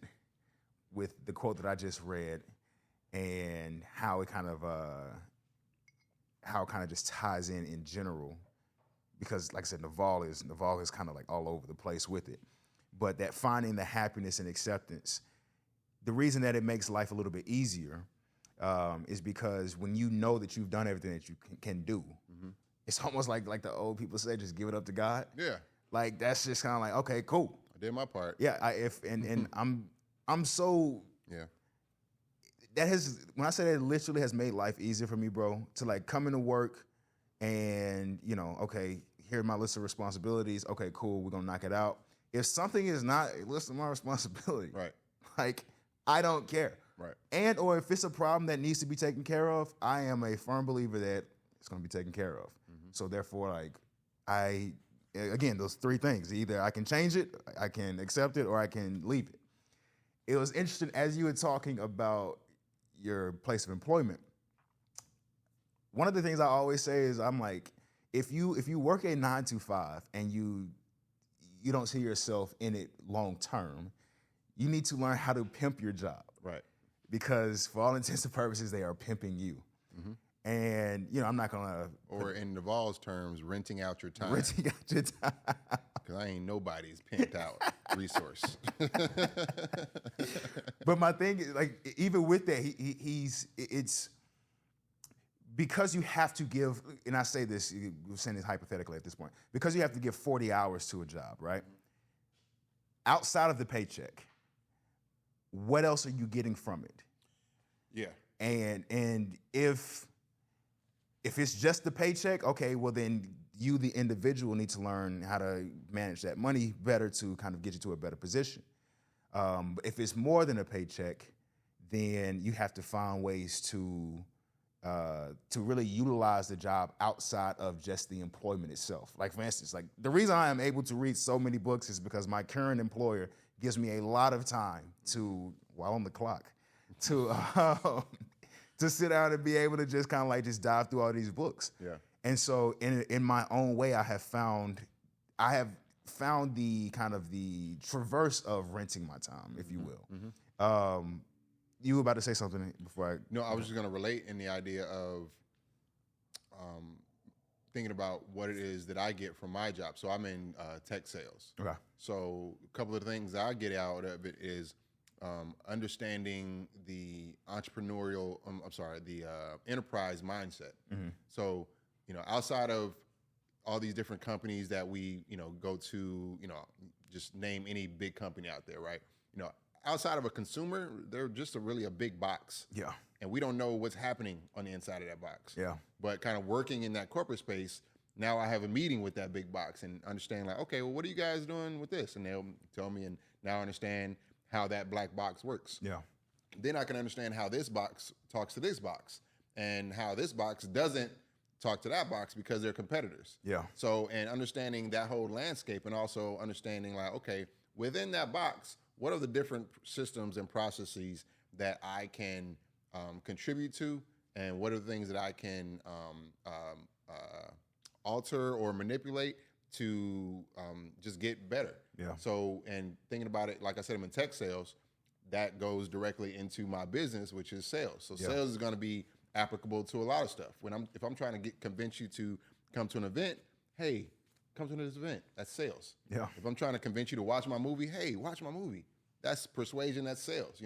with the quote that I just read and how it kind of just ties in general. Because, like I said, Naval is kind of like all over the place with it. But that finding the happiness and acceptance, the reason that it makes life a little bit easier is because when you know that you've done everything that you can do, it's almost like the old people say, just give it up to God. Yeah. Like, that's just kind of like, okay, cool. I did my part. Yeah, I'm so. Yeah. When I say that, it literally has made life easier for me, bro, to like come into work and, okay, here's my list of responsibilities. Okay, cool, we're gonna knock it out. If something is not a list of my responsibility, Right. like I don't care. Right. And or if it's a problem that needs to be taken care of, I am a firm believer that it's going to be taken care of. So therefore, like again, those three things: either I can change it, I can accept it, or I can leave it. It was interesting as you were talking about your place of employment. One of the things I always say is, I'm like, if you work a 9 to 5 and you don't see yourself in it long term, you need to learn how to pimp your job. Right. Because for all intents and purposes, they are pimping you. And, I'm not going to... Or in Naval's terms, renting out your time. Renting out your time. Because I ain't nobody's pimped out resource. But my thing is, like, even with that, it's... Because you have to give, and I say this, we're saying this hypothetically at this point, because you have to give 40 hours to a job, right? Outside of the paycheck, what else are you getting from it? Yeah. And if it's just the paycheck, okay, well then you, the individual, need to learn how to manage that money better to kind of get you to a better position. But if it's more than a paycheck, then you have to find ways to really utilize the job outside of just the employment itself. Like, for instance, like the reason I am able to read so many books is because my current employer gives me a lot of time while on the clock, to sit down and be able to just kind of like just dive through all these books. Yeah. And so in my own way, I have found the kind of the traverse of renting my time, if you will. You were about to say something before I... No, I was just going to relate in the idea of thinking about what it is that I get from my job. So I'm in tech sales. Okay. So a couple of things I get out of it is understanding the entrepreneurial, the enterprise mindset. So, outside of all these different companies that we, go to, just name any big company out there, right? Outside of a consumer, they're just really a big box. Yeah. And we don't know what's happening on the inside of that box. Yeah. But kind of working in that corporate space, now I have a meeting with that big box and understand like, okay, well, what are you guys doing with this? And they'll tell me, and now I understand how that black box works. Yeah. Then I can understand how this box talks to this box and how this box doesn't talk to that box because they're competitors. Yeah. So, and understanding that whole landscape and also understanding like, okay, within that box, what are the different systems and processes that I can contribute to, and what are the things that I can alter or manipulate to just get better? Yeah. So, and thinking about it, like I said, I'm in tech sales. That goes directly into my business, which is sales. So sales is going to be applicable to a lot of stuff. If I'm trying to convince you to come to an event, hey, come to this event. That's sales. Yeah. If I'm trying to convince you to watch my movie, hey, watch my movie. That's persuasion. That's sales.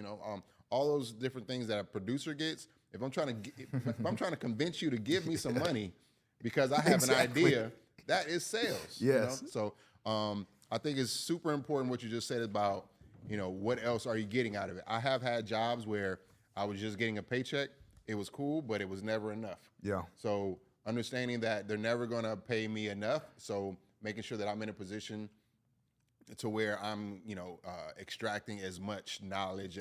All those different things that a producer gets. If I'm trying to convince you to give me some money because I have an idea, that is sales. Yes. So I think it's super important what you just said about what else are you getting out of it. I have had jobs where I was just getting a paycheck. It was cool, but it was never enough. Yeah. So understanding that they're never going to pay me enough. So making sure that I'm in a position to where I'm, extracting as much knowledge,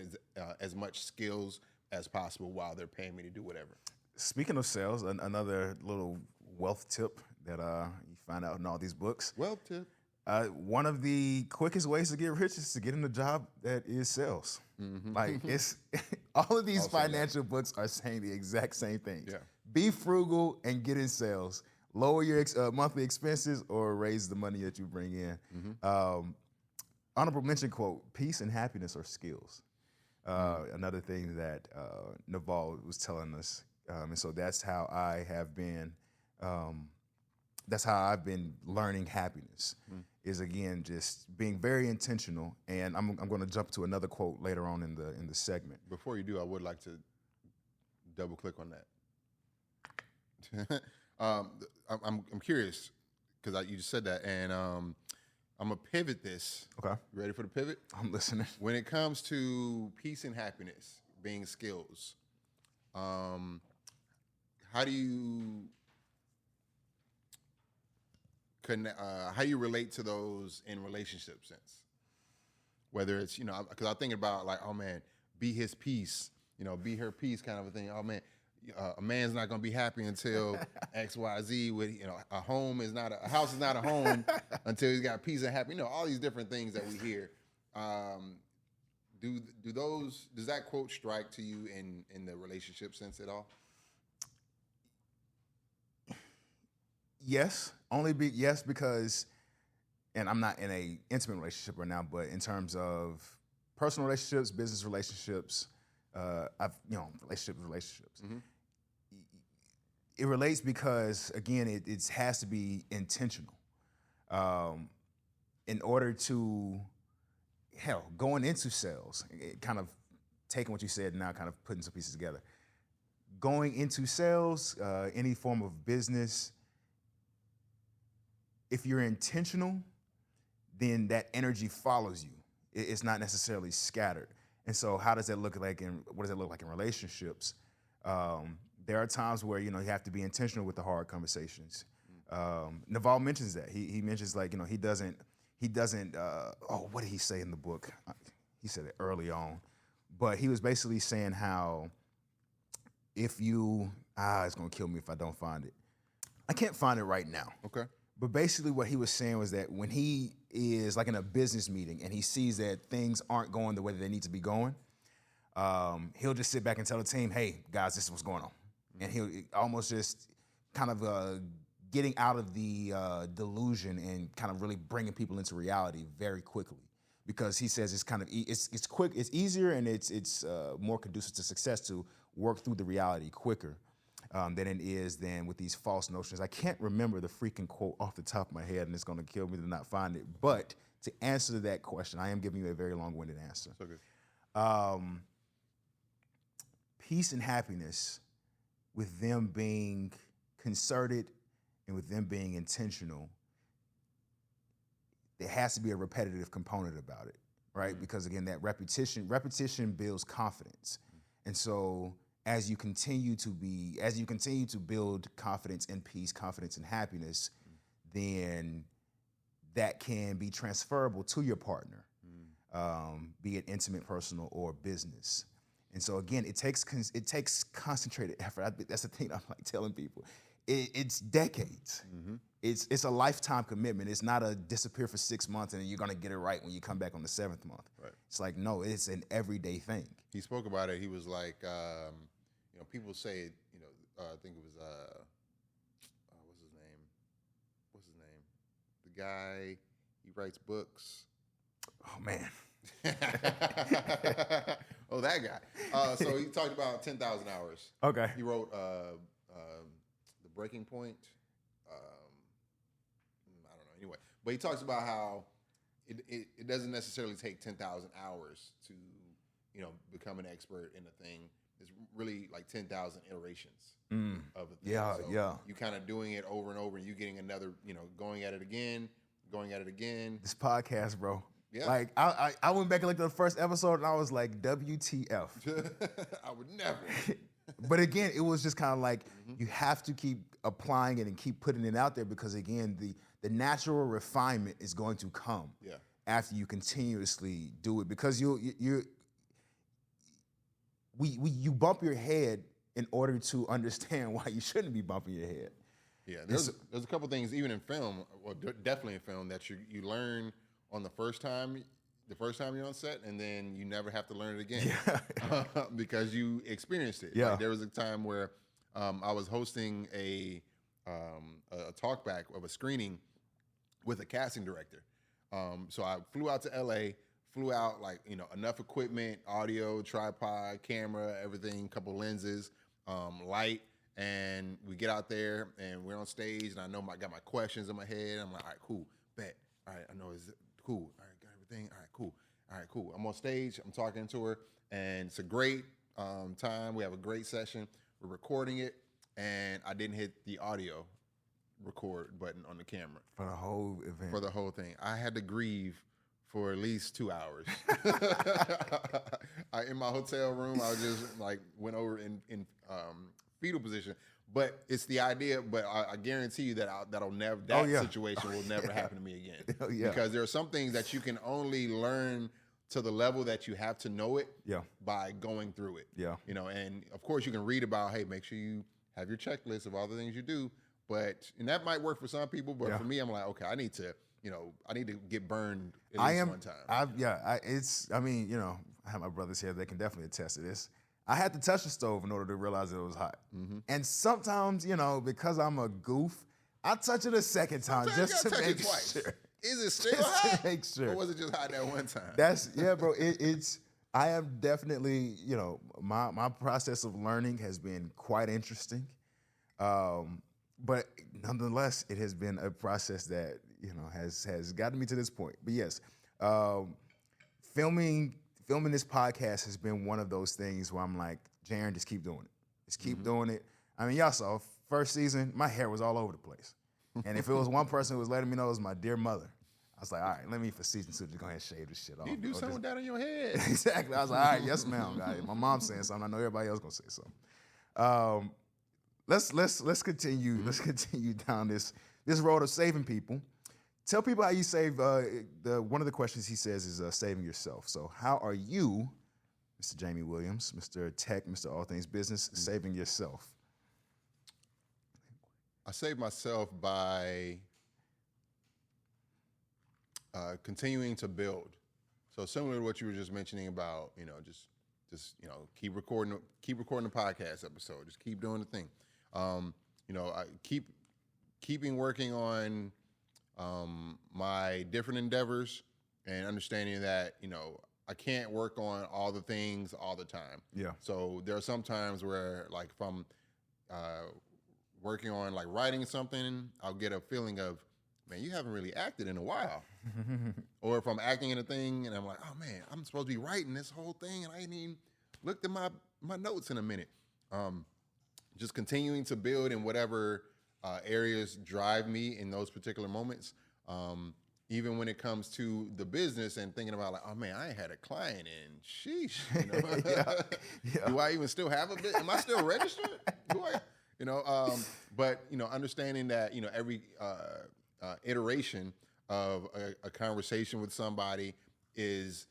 as much skills as possible while they're paying me to do whatever. Speaking of sales, another little wealth tip that you find out in all these books. Wealth tip. One of the quickest ways to get rich is to get in a job that is sales. Like it's all of these financial books are saying the exact same thing. Yeah. Be frugal and get in sales. Lower your monthly expenses or raise the money that you bring in. Honorable mention quote: peace and happiness are skills. Another thing that Naval was telling us, and so that's how I have been. That's how I've been learning happiness. Is again just being very intentional, and I'm going to jump to another quote later on in the segment. Before you do, I would like to double click on that. I'm curious because you just said that, and I'm gonna pivot this. Okay, you ready for the pivot? I'm listening. When it comes to peace and happiness being skills, how do you how you relate to those in relationship sense. Whether it's, because I'm thinking about like, oh man, be his peace, be her peace kind of a thing. Oh man, a man's not going to be happy until X, Y, Z. With a house is not a home until he's got peace and happy. All these different things that we hear. Does that quote strike to you in the relationship sense at all? Yes, because, and I'm not in a intimate relationship right now, but in terms of personal relationships, business relationships, relationships. Mm-hmm. It relates because, again, it has to be intentional. In order to, going into sales, kind of taking what you said and now kind of putting some pieces together. Going into sales, any form of business, if you're intentional, then that energy follows you. It's not necessarily scattered. And so how does that look like what does it look like in relationships? There are times where, you have to be intentional with the hard conversations. Naval mentions that. He mentions he doesn't, what did he say in the book? He said it early on, but he was basically saying how if you, it's going to kill me if I don't find it. I can't find it right now. Okay. But basically what he was saying was that when he is like in a business meeting and he sees that things aren't going the way that they need to be going, he'll just sit back and tell the team, hey, guys, this is what's going on. Mm-hmm. And he'll almost just kind of getting out of the delusion and kind of really bringing people into reality very quickly. Because he says it's kind of, it's quick, it's easier, and it's more conducive to success to work through the reality quicker. Than it is then with these false notions. I can't remember the freaking quote off the top of my head, and it's going to kill me to not find it. But to answer that question, I am giving you a very long-winded answer. So good. Peace and happiness, with them being concerted and with them being intentional, there has to be a repetitive component about it, right? Mm-hmm. Because again, that repetition builds confidence, and so. As you continue to build confidence and peace, confidence and happiness, then that can be transferable to your partner, be it intimate, personal, or business. And so again, it takes concentrated effort. That's the thing I'm like telling people. It's decades. Mm-hmm. It's a lifetime commitment. It's not a disappear for 6 months and then you're gonna get it right when you come back on the 7th month. Right. It's like, no, it's an everyday thing. He spoke about it. He was like, people say, I think it was, what's his name? The guy, he writes books. Oh, man. Oh, that guy. So he talked about 10,000 hours. Okay. He wrote The Breaking Point. I don't know. Anyway, but he talks about how it doesn't necessarily take 10,000 hours to, become an expert in a thing. It's really like 10,000 iterations of a thing. Yeah, so yeah. You kind of doing it over and over, and you getting another, going at it again. This podcast, bro. Yeah. Like I went back and looked at the first episode, and I was like, WTF. I would never. But again, it was just kind of like you have to keep applying it and keep putting it out there because again, the natural refinement is going to come after you continuously do it because you bump your head in order to understand why you shouldn't be bumping your head. Yeah, there's a couple things even in film, well, definitely in film, that you learn on the first time you're on set, and then you never have to learn it again because you experienced it. Yeah. Like, there was a time where I was hosting a talkback of a screening with a casting director. So I flew out to LA. Flew out enough equipment, audio, tripod, camera, everything, couple lenses, light, and we get out there and we're on stage and I got my questions in my head. I'm like, all right, cool, bet. All right, I know it's cool. All right, got everything. All right, cool. I'm on stage. I'm talking to her, and it's a great time. We have a great session. We're recording it, and I didn't hit the audio record button on the camera for the whole event. For the whole thing, I had to grieve for at least 2 hours. In my hotel room, I just went over and fetal position. But it's the idea. But I guarantee you that situation will never happen to me again. Because there are some things that you can only learn to the level that you have to know it by going through it. You know, and of course you can read about, hey, make sure you have your checklist of all the things you do. And that might work for some people, but for me, I'm like, okay, I need to get burned at least one time. I have my brothers here. They can definitely attest to this. I had to touch the stove in order to realize it was hot. And sometimes, because I'm a goof, I touch it a second time just to make sure. Is it still hot? Make sure. Or was it just hot that one time? Bro. I am definitely, my process of learning has been quite interesting. But nonetheless, it has been a process that, has gotten me to this point. But yes, filming this podcast has been one of those things where I'm like, Jaren, just keep doing it. Just keep doing it. I mean, y'all saw, first season, my hair was all over the place. And if it was one person who was letting me know, it was my dear mother. I was like, all right, let me, for season 2, just go ahead and shave this shit off. You do something with that on your head. Exactly. I was like, all right, yes, ma'am. My mom's saying something. I know everybody else going to say something. Let's continue. Let's continue down this road of saving people. Tell people how you save. One of the questions he says is saving yourself. So how are you, Mr. Jamie Williams, Mr. Tech, Mr. All Things Business, saving yourself? I save myself by continuing to build. So similar to what you were just mentioning about, just keep recording the podcast episode. Just keep doing the thing. I keeping working on my different endeavors and understanding that, I can't work on all the things all the time. Yeah. So there are some times where, like, if I'm working on, like, writing something, I'll get a feeling of, man, you haven't really acted in a while. Or if I'm acting in a thing and I'm like, oh man, I'm supposed to be writing this whole thing and I ain't even looked at my notes in a minute. Just continuing to build in whatever areas drive me in those particular moments. Even when it comes to the business and thinking about, like, oh man, I ain't had a client in, sheesh. Do I even still have a bit? Am I still registered? But understanding that every iteration of a conversation with somebody is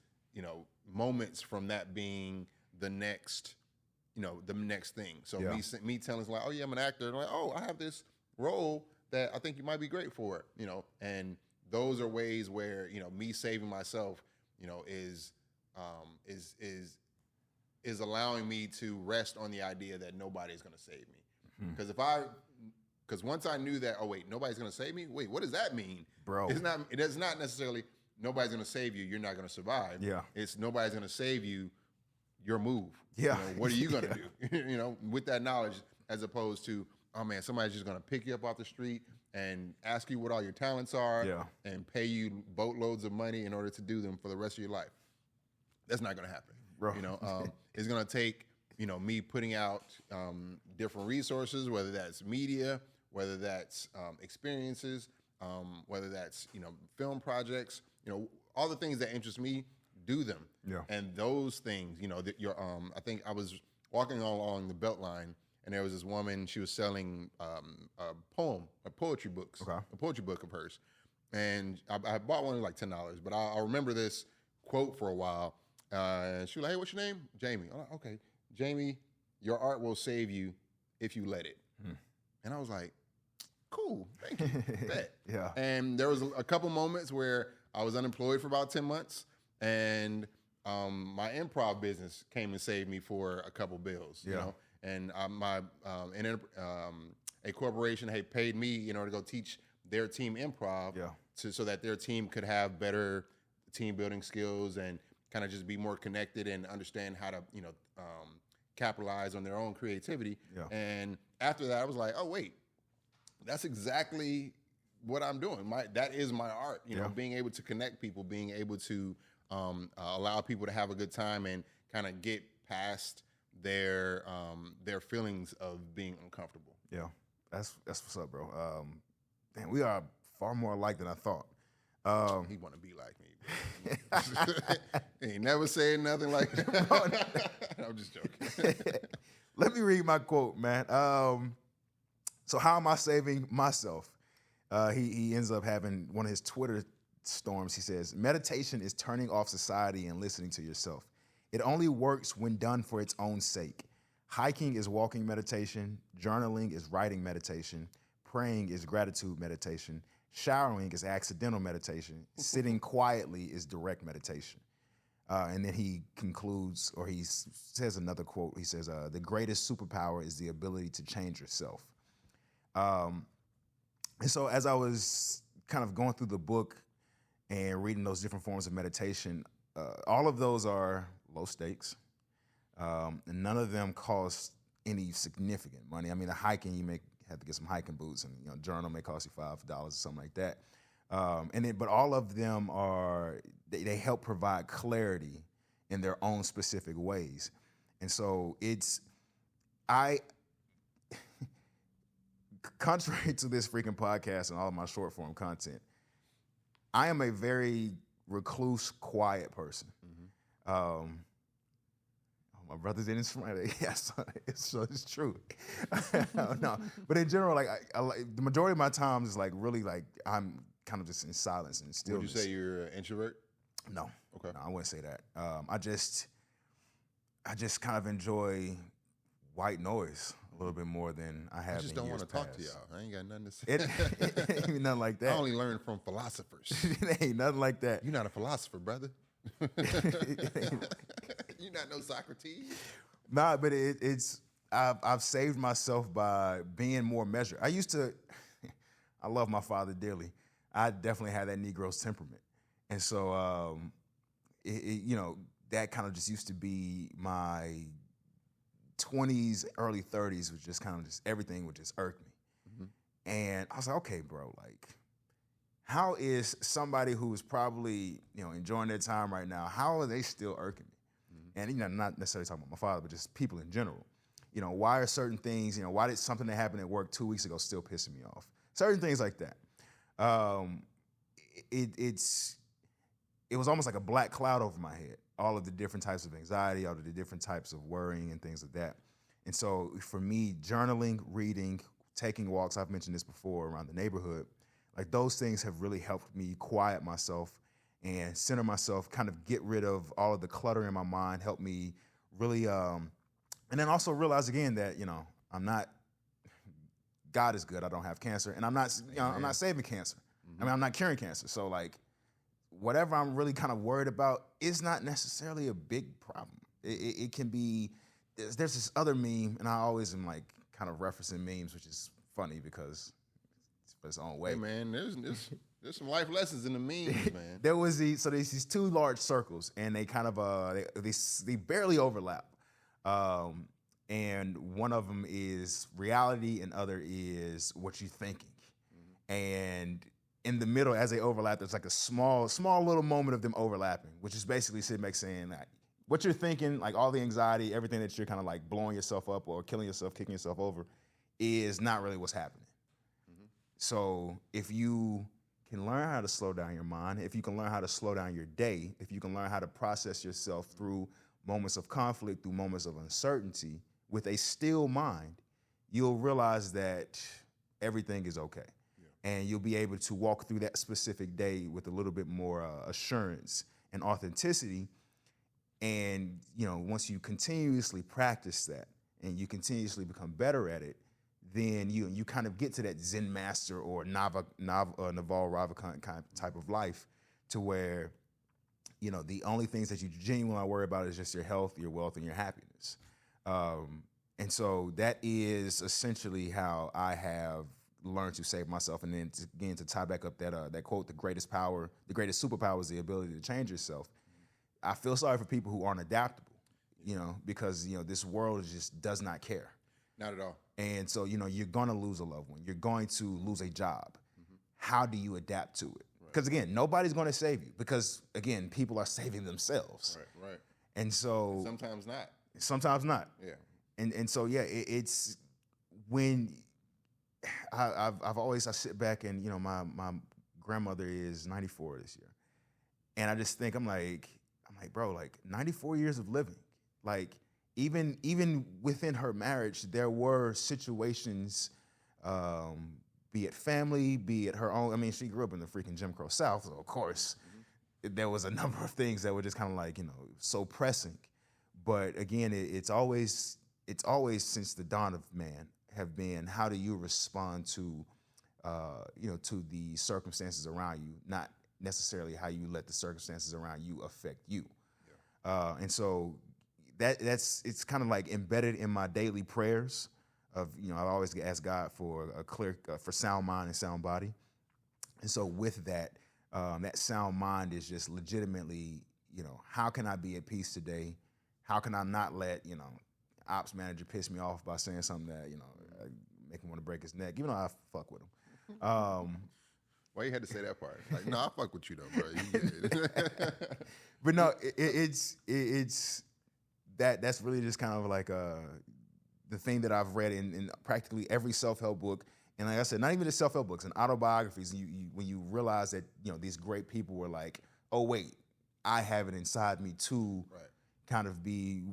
moments from that being the next thing. So me telling like, oh yeah, I'm an actor. And I'm like, oh, I have this role that I think you might be great for. And those are ways where me saving myself, is allowing me to rest on the idea that nobody's going to save me. Because once I knew that, oh wait, nobody's going to save me. Wait, what does that mean, bro? It is not necessarily nobody's going to save you. You're not going to survive. Yeah. It's nobody's going to save you. Your move. Yeah. What are you going to do? With that knowledge, as opposed to, oh man, somebody's just going to pick you up off the street and ask you what all your talents are and pay you boatloads of money in order to do them for the rest of your life. That's not going to happen. Bro. It's going to take, me putting out different resources, whether that's media, whether that's experiences, whether that's, film projects, all the things that interest me, do them. Yeah. And those things, I think I was walking along the Beltline and there was this woman, she was selling a poetry book of hers. And I bought one like $10, but I remember this quote for a while. She was like, hey, what's your name? Jamie. I'm like, okay. Jamie, your art will save you if you let it. And I was like, cool, thank you. Bet. Yeah. And there was a couple moments where I was unemployed for about 10 months. And my improv business came and saved me for a couple bills, and a corporation had paid me in order to go teach their team improv so that their team could have better team building skills and kind of just be more connected and understand how to, capitalize on their own creativity. Yeah. And after that, I was like, oh, wait, that's exactly what I'm doing. That is my art, being able to connect people, being able to allow people to have a good time and kind of get past their feelings of being uncomfortable. Yeah, that's what's up, bro. Man, we are far more alike than I thought. He want to be like me. He ain't never said nothing like that. I'm just joking. Let me read my quote, man. So how am I saving myself? He ends up having one of his Twitter storms. He says, meditation is turning off society and listening to yourself. It only works when done for its own sake. Hiking is walking meditation. Journaling is writing meditation. Praying is gratitude meditation. Showering is accidental meditation. Sitting quietly is direct meditation. And then he concludes, or he says another quote. He says, the greatest superpower is the ability to change yourself. And so as I was kind of going through the book and reading those different forms of meditation, all of those are low stakes. And none of them cost any significant money. I mean, a hiking, you may have to get some hiking boots, and journal may cost you $5 or something like that. But all of them they help provide clarity in their own specific ways. And so contrary to this freaking podcast and all of my short form content, I am a very recluse, quiet person. My brother didn't smile. Yes, it's true. No, but in general, like I the majority of my time is like really like I'm kind of just in silence and stillness. Would you say you're an introvert? No. Okay. No, I wouldn't say that. I just kind of enjoy white noise a little bit more than I have. I just don't want to talk to y'all. I ain't got nothing to say. It ain't nothing like that. I only learn from philosophers. It ain't nothing like that. You're not a philosopher, brother. You're not no Socrates. Nah, but I've saved myself by being more measured. I love my father dearly. I definitely had that Negro's temperament. And so, that kind of just used to be my 20s, early 30s, was just kind of just everything would just irk me. Mm-hmm. And I was like, okay, bro, like, how is somebody who is probably, enjoying their time right now, how are they still irking me? Mm-hmm. And, not necessarily talking about my father, but just people in general. Why are certain things, why did something that happened at work 2 weeks ago still pissing me off? Certain things like that. It was almost like a black cloud over my head. All of the different types of anxiety, all of the different types of worrying and things like that. And so for me, journaling, reading, taking walks, I've mentioned this before, around the neighborhood, like those things have really helped me quiet myself and center myself, kind of get rid of all of the clutter in my mind, help me really, and then also realize again that, I'm not, God is good, I don't have cancer, and I'm not saving cancer. Mm-hmm. I mean, I'm not curing cancer. So like, whatever I'm really kind of worried about is not necessarily a big problem. It can be, there's this other meme, and I always am like kind of referencing memes, which is funny because it's for its own way. Hey man, there's some life lessons in the memes, man. There's these two large circles, and they kind of they barely overlap. And one of them is reality, and other is what you're thinking. Mm-hmm. And in the middle, as they overlap, there's like a small little moment of them overlapping, which is basically sitting back saying that what you're thinking, like all the anxiety, everything that you're kind of like blowing yourself up or killing yourself, kicking yourself over, is not really what's happening. Mm-hmm. So if you can learn how to slow down your mind, if you can learn how to slow down your day, if you can learn how to process yourself through moments of conflict, through moments of uncertainty, with a still mind, you'll realize that everything is okay. Yeah. And you'll be able to walk through that specific day with a little bit more assurance and authenticity. And, once you continuously practice that and you continuously become better at it, then you kind of get to that Zen master or Naval Ravikant kind of type of life, to where, the only things that you genuinely worry about is just your health, your wealth, and your happiness. And so that is essentially how I have learned to save myself. And then again, to tie back up that quote, the greatest superpower is the ability to change yourself. I feel sorry for people who aren't adaptable, because, this world just does not care. Not at all. And so, you're going to lose a loved one. You're going to lose a job. Mm-hmm. How do you adapt to it? Because, again, nobody's going to save you, because, again, people are saving themselves. Right. And so... Sometimes not. Yeah. And so, yeah, it's when I sit back and, my grandmother is 94 this year. And I just think, I'm like, bro, like 94 years of living. Like, even within her marriage, there were situations, be it family, be it her own. I mean, she grew up in the freaking Jim Crow South, so of course, there was a number of things that were just kind of like, so pressing. But again, it's always since the dawn of man have been, how do you respond to, to the circumstances around you, not necessarily how you let the circumstances around you affect you. Yeah. And so it's kind of like embedded in my daily prayers of, I always ask God for a clear, for sound mind and sound body. And so with that, that sound mind is just legitimately, how can I be at peace today? How can I not let, ops manager piss me off by saying something that, make him want to break his neck, even though I fuck with him. Why you had to say that part? Like, no, I fuck with you though, bro. You good. But no, it's that's really just kind of like the thing that I've read in practically every self-help book. And like I said, not even the self-help books and autobiographies, when you realize that, these great people were like, oh wait, I have it inside me too, right, kind of be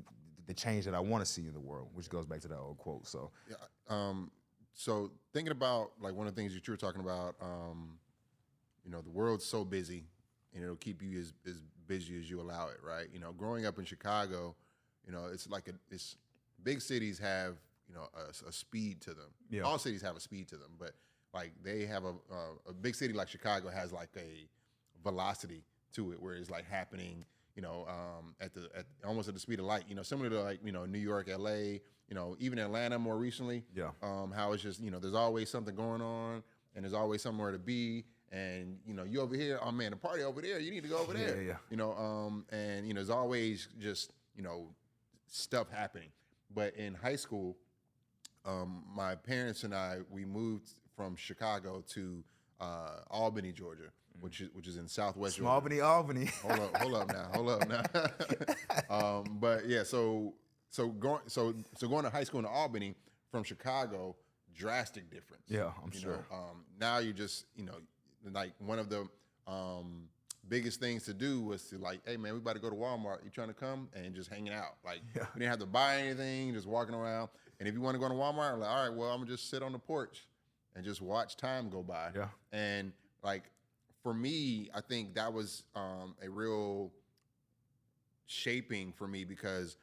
the change that I want to see in the world, which goes back to that old quote. So yeah, so thinking about like one of the things that you were talking about, the world's so busy and it'll keep you as busy as you allow it, right? Growing up in Chicago, it's like it's big cities have, a speed to them. Yeah. All cities have a speed to them, but like they have a big city like Chicago has like a velocity to it where it's like happening, at almost at the speed of light, similar to like, New York, LA, even Atlanta more recently. Yeah. How it's just, there's always something going on and there's always somewhere to be. And, you over here, oh man, the party over there, you need to go over there. Yeah. And, there's always just, stuff happening. But in high school, my parents and I, we moved from Chicago to Albany, Georgia, which is in Southwest Georgia. Albany. Hold up now. But yeah, so going to high school in Albany from Chicago, drastic difference. Yeah, I'm sure. Now you just, like one of the biggest things to do was to like, hey man, we about to go to Walmart. You trying to come? And just hanging out. Like, we didn't have to buy anything, just walking around. And if you want to go to Walmart, I'm like, all right, well, I'm gonna just sit on the porch and just watch time go by. Yeah. And like, for me, I think that was a real shaping for me because,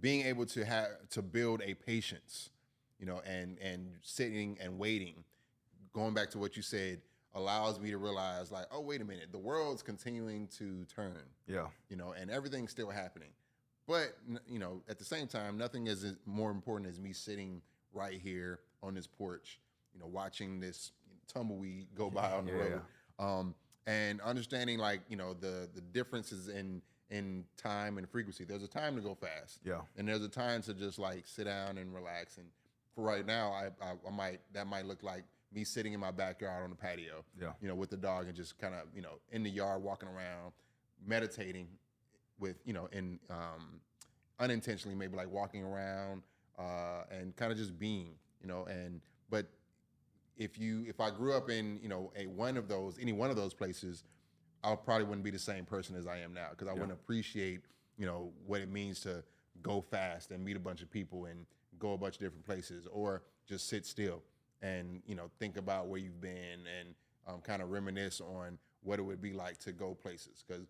being able to build a patience, and sitting and waiting, going back to what you said, allows me to realize like, oh, wait a minute, the world's continuing to turn. Yeah. And everything's still happening. But, at the same time, nothing is more important as me sitting right here on this porch, watching this tumbleweed go by on the road. Yeah. And understanding like, the differences in time and frequency. There's a time to go fast. Yeah. And there's a time to just like sit down and relax. And for right now, that might look like me sitting in my backyard on the patio, with the dog and just kind of, in the yard walking around, meditating with, and unintentionally maybe like walking around and kind of just being, but if I grew up in, any one of those places, I probably wouldn't be the same person as I am now because I wouldn't appreciate, what it means to go fast and meet a bunch of people and go a bunch of different places or just sit still and, think about where you've been and kind of reminisce on what it would be like to go places. Because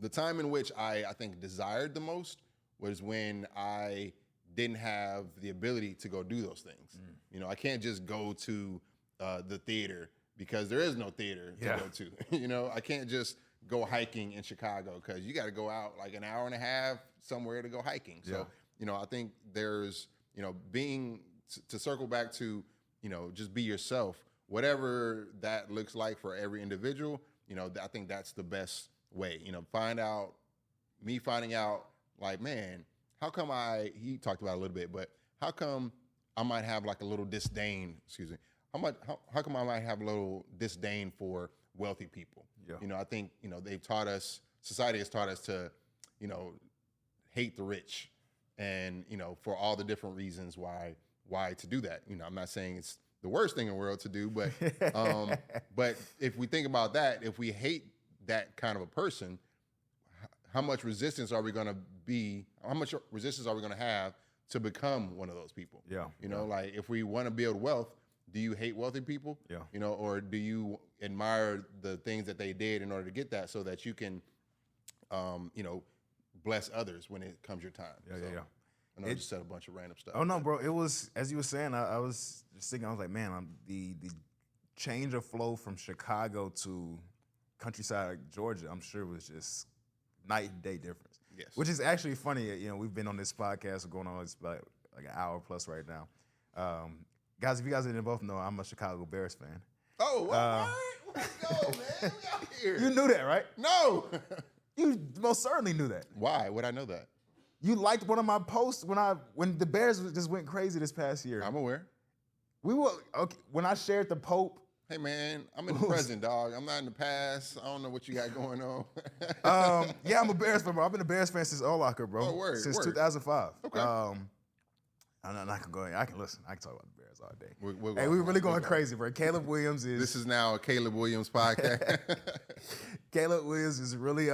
the time in which I think desired the most was when I didn't have the ability to go do those things. I can't just go to the theater because there is no theater to go to. I can't just go hiking in Chicago because you got to go out like an hour and a half somewhere to go hiking. So, I think there's, being to circle back to, just be yourself, whatever that looks like for every individual, I think that's the best way, finding out like, man, how come he talked about it a little bit, but how come I might have like a little disdain, how come I might have a little disdain for wealthy people? Yeah. I think, society has taught us to, hate the rich and, for all the different reasons why to do that. I'm not saying it's the worst thing in the world to do, but but if we think about that, if we hate that kind of a person, how much resistance are we going to be? How much resistance are we going to have to become one of those people? Yeah. You know, like if we want to build wealth, do you hate wealthy people? Yeah. You know, or do you admire the things that they did in order to get that, so that you can, you know, bless others when it comes your time? Yeah. I know I just said a bunch of random stuff. Oh no, bro! It was, as you were saying. I was just thinking. I was like, man, the change of flow from Chicago to countryside Georgia, I'm sure was just night and day difference. Yes. Which is actually funny. You know, we've been on this podcast going on it's like an hour plus right now. Guys, if you guys didn't both know, I'm a Chicago Bears fan. Oh, what? Let's go, man. We out here. You knew that, right? No. You most certainly knew that. Why would I know that? You liked one of my posts when the Bears just went crazy this past year. I'm aware. When I shared the Pope. Hey man, I'm in the present, dog. I'm not in the past. I don't know what you got going on. Yeah, I'm a Bears fan, bro. I've been a Bears fan since Olacher, bro. Oh, word, since word. 2005. Okay. I can go. I can listen. I can talk about the Bears all day. We're really going crazy, bro. Caleb Williams is. This is now a Caleb Williams podcast. Caleb Williams is really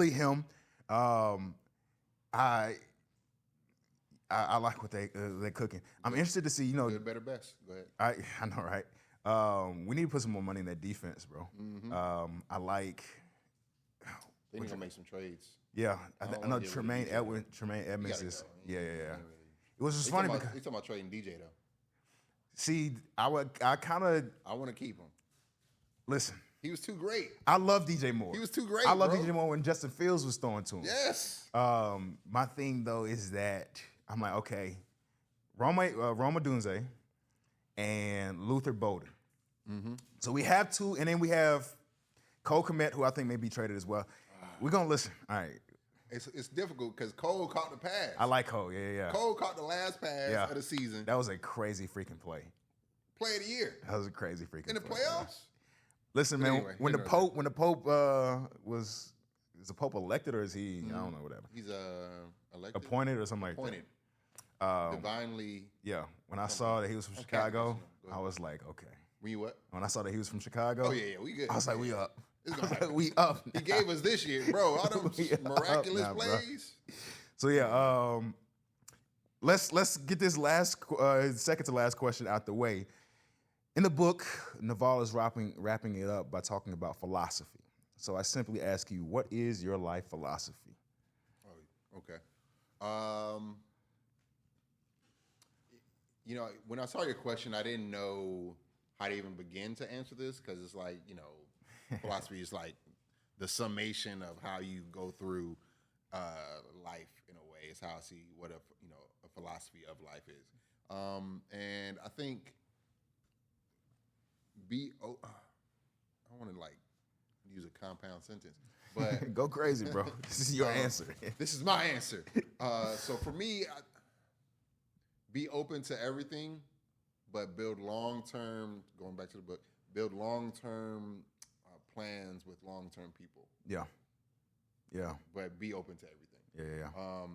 him. I like what they're cooking. I'm interested to see. You know, Good, better, best. Go ahead. I know, right? We need to put some more money in that defense, bro. Mm-hmm. I like. They need to make some trades. Yeah, I know get Tremaine rid of DJ, Tremaine Edmonds gotta is. go. Yeah. Really. It was just funny because He's talking about trading DJ though. see, I kind of I want to keep him. listen. He was too great. I love DJ Moore. He was too great. I love bro. DJ Moore when Justin Fields was throwing to him. Yes. My thing though is that I'm like, okay, Roma Dunze and Luther Bowden. Mm-hmm. So we have two, and then we have Cole Kmet, who I think may be traded as well. We're gonna listen. All right. It's difficult because Cole caught the pass. I like Cole. Yeah. Cole caught the last pass of the season. That was a crazy freaking play. Play of the year. That was a crazy freaking In the play. playoffs? Listen, But man, anyway, when you the know Pope is the Pope elected or is he, I don't know, whatever. He's elected. Appointed or something like Appointed. that. Divinely. Yeah, when I saw that he was from Chicago, Go ahead. I was like, okay. Were you what? When I saw that he was from Chicago, Oh, yeah, we good. I was like, we up. It's gonna happen. We up. He gave us this year, bro. All those We up miraculous now, bro. plays. So yeah, let's get this second to last question out the way. In the book, Naval is wrapping it up by talking about philosophy. So I simply ask you, what is your life philosophy? Oh, okay. You know, when I saw your question, I didn't know how to even begin to answer this because it's like, you know, philosophy is like the summation of how you go through life in a way. It's how I see what a philosophy of life is. And I think I want to like use a compound sentence, but Go crazy, bro. This is your answer. this is my answer. So for me, be open to everything, but build long-term, going back to the book, build long-term plans with long-term people. Yeah. But be open to everything. Yeah.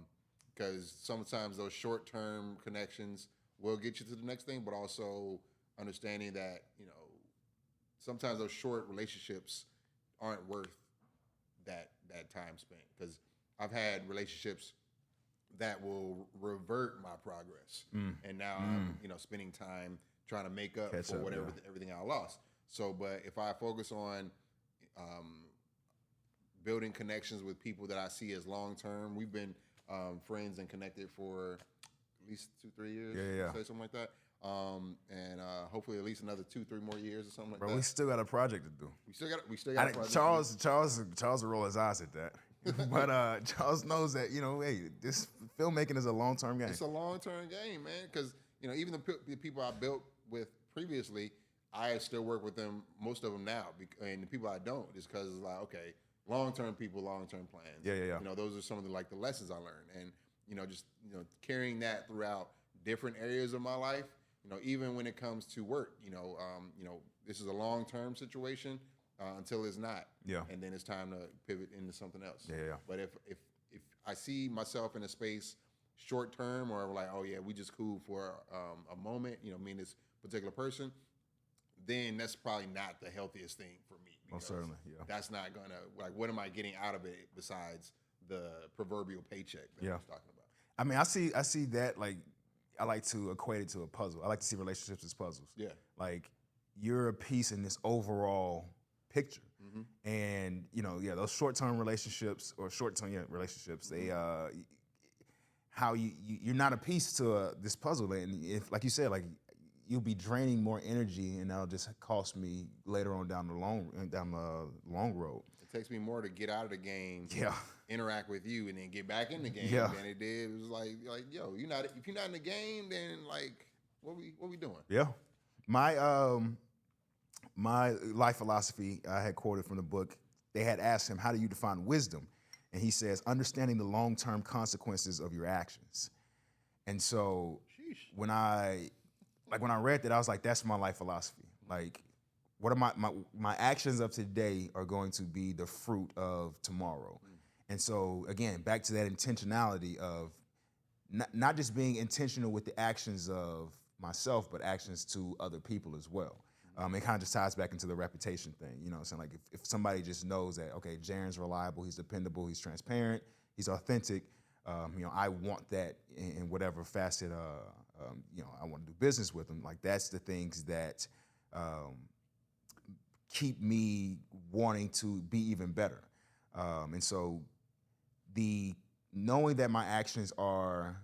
Because sometimes those short-term connections will get you to the next thing, but also understanding that, you know, sometimes those short relationships aren't worth that time spent. Because I've had relationships that will revert my progress, and now I'm spending time trying to make up for whatever everything I lost. So, but if I focus on building connections with people that I see as long term, we've been friends and connected for at least 2-3 years. Yeah. Say something like that. And hopefully at least another 2-3 more years or something like Bro, that. we still got a project to do. We still got a project. Charles will roll his eyes at that. But Charles knows that, hey, this filmmaking is a long-term game. It's a long-term game, man, because, even the people I built with previously, I still work with them, most of them now, and the people I don't, is because it's like, okay, long-term people, long-term plans. Yeah. Those are some of the lessons I learned, and, just carrying that throughout different areas of my life, even when it comes to work, this is a long-term situation until it's not. Yeah. And then it's time to pivot into something else. Yeah. But if I see myself in a space short term, or like, oh yeah, we just cool for a moment, me and this particular person, then that's probably not the healthiest thing for me. Most certainly, yeah. That's not gonna, like, what am I getting out of it besides the proverbial paycheck that I was talking about? I mean, I see that, like, I like to equate it to a puzzle. I like to see relationships as puzzles. Yeah. Like, you're a piece in this overall picture. And, those short-term relationships or relationships, they, how you're not a piece to this puzzle. And if, like you said, like, you'll be draining more energy and that'll just cost me later on down the long road. It takes me more to get out of the game, interact with you, and then get back in the game than it did. It was like, yo, if you're not in the game, then like, what we doing? Yeah. My life philosophy, I had quoted from the book, they had asked him, how do you define wisdom? And he says, understanding the long-term consequences of your actions. And so when I read that, I was like, that's my life philosophy. Like, what are my actions of today are going to be the fruit of tomorrow. And so, again, back to that intentionality of not just being intentional with the actions of myself, but actions to other people as well. It kind of just ties back into the reputation thing. You know what I'm saying? Like, if somebody just knows that, okay, Jaren's reliable, he's dependable, he's transparent, he's authentic, I want that in whatever facet, I want to do business with him. Like, that's the things that keep me wanting to be even better. And so knowing that my actions are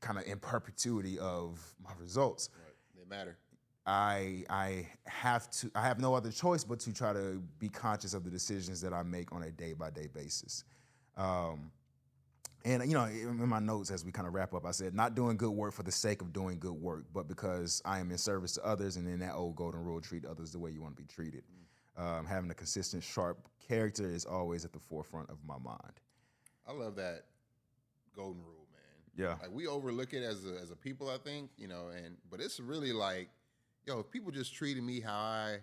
kind of in perpetuity of my results. Right. They matter. I have no other choice but to try to be conscious of the decisions that I make on a day-by-day basis. And, in my notes as we kind of wrap up, I said, not doing good work for the sake of doing good work, but because I am in service to others, and in that old golden rule, treat others the way you want to be treated. Having a consistent, sharp character is always at the forefront of my mind. I love that golden rule, man. Yeah. Like, we overlook it as a people, I think, but it's really like, if people just treated me how I,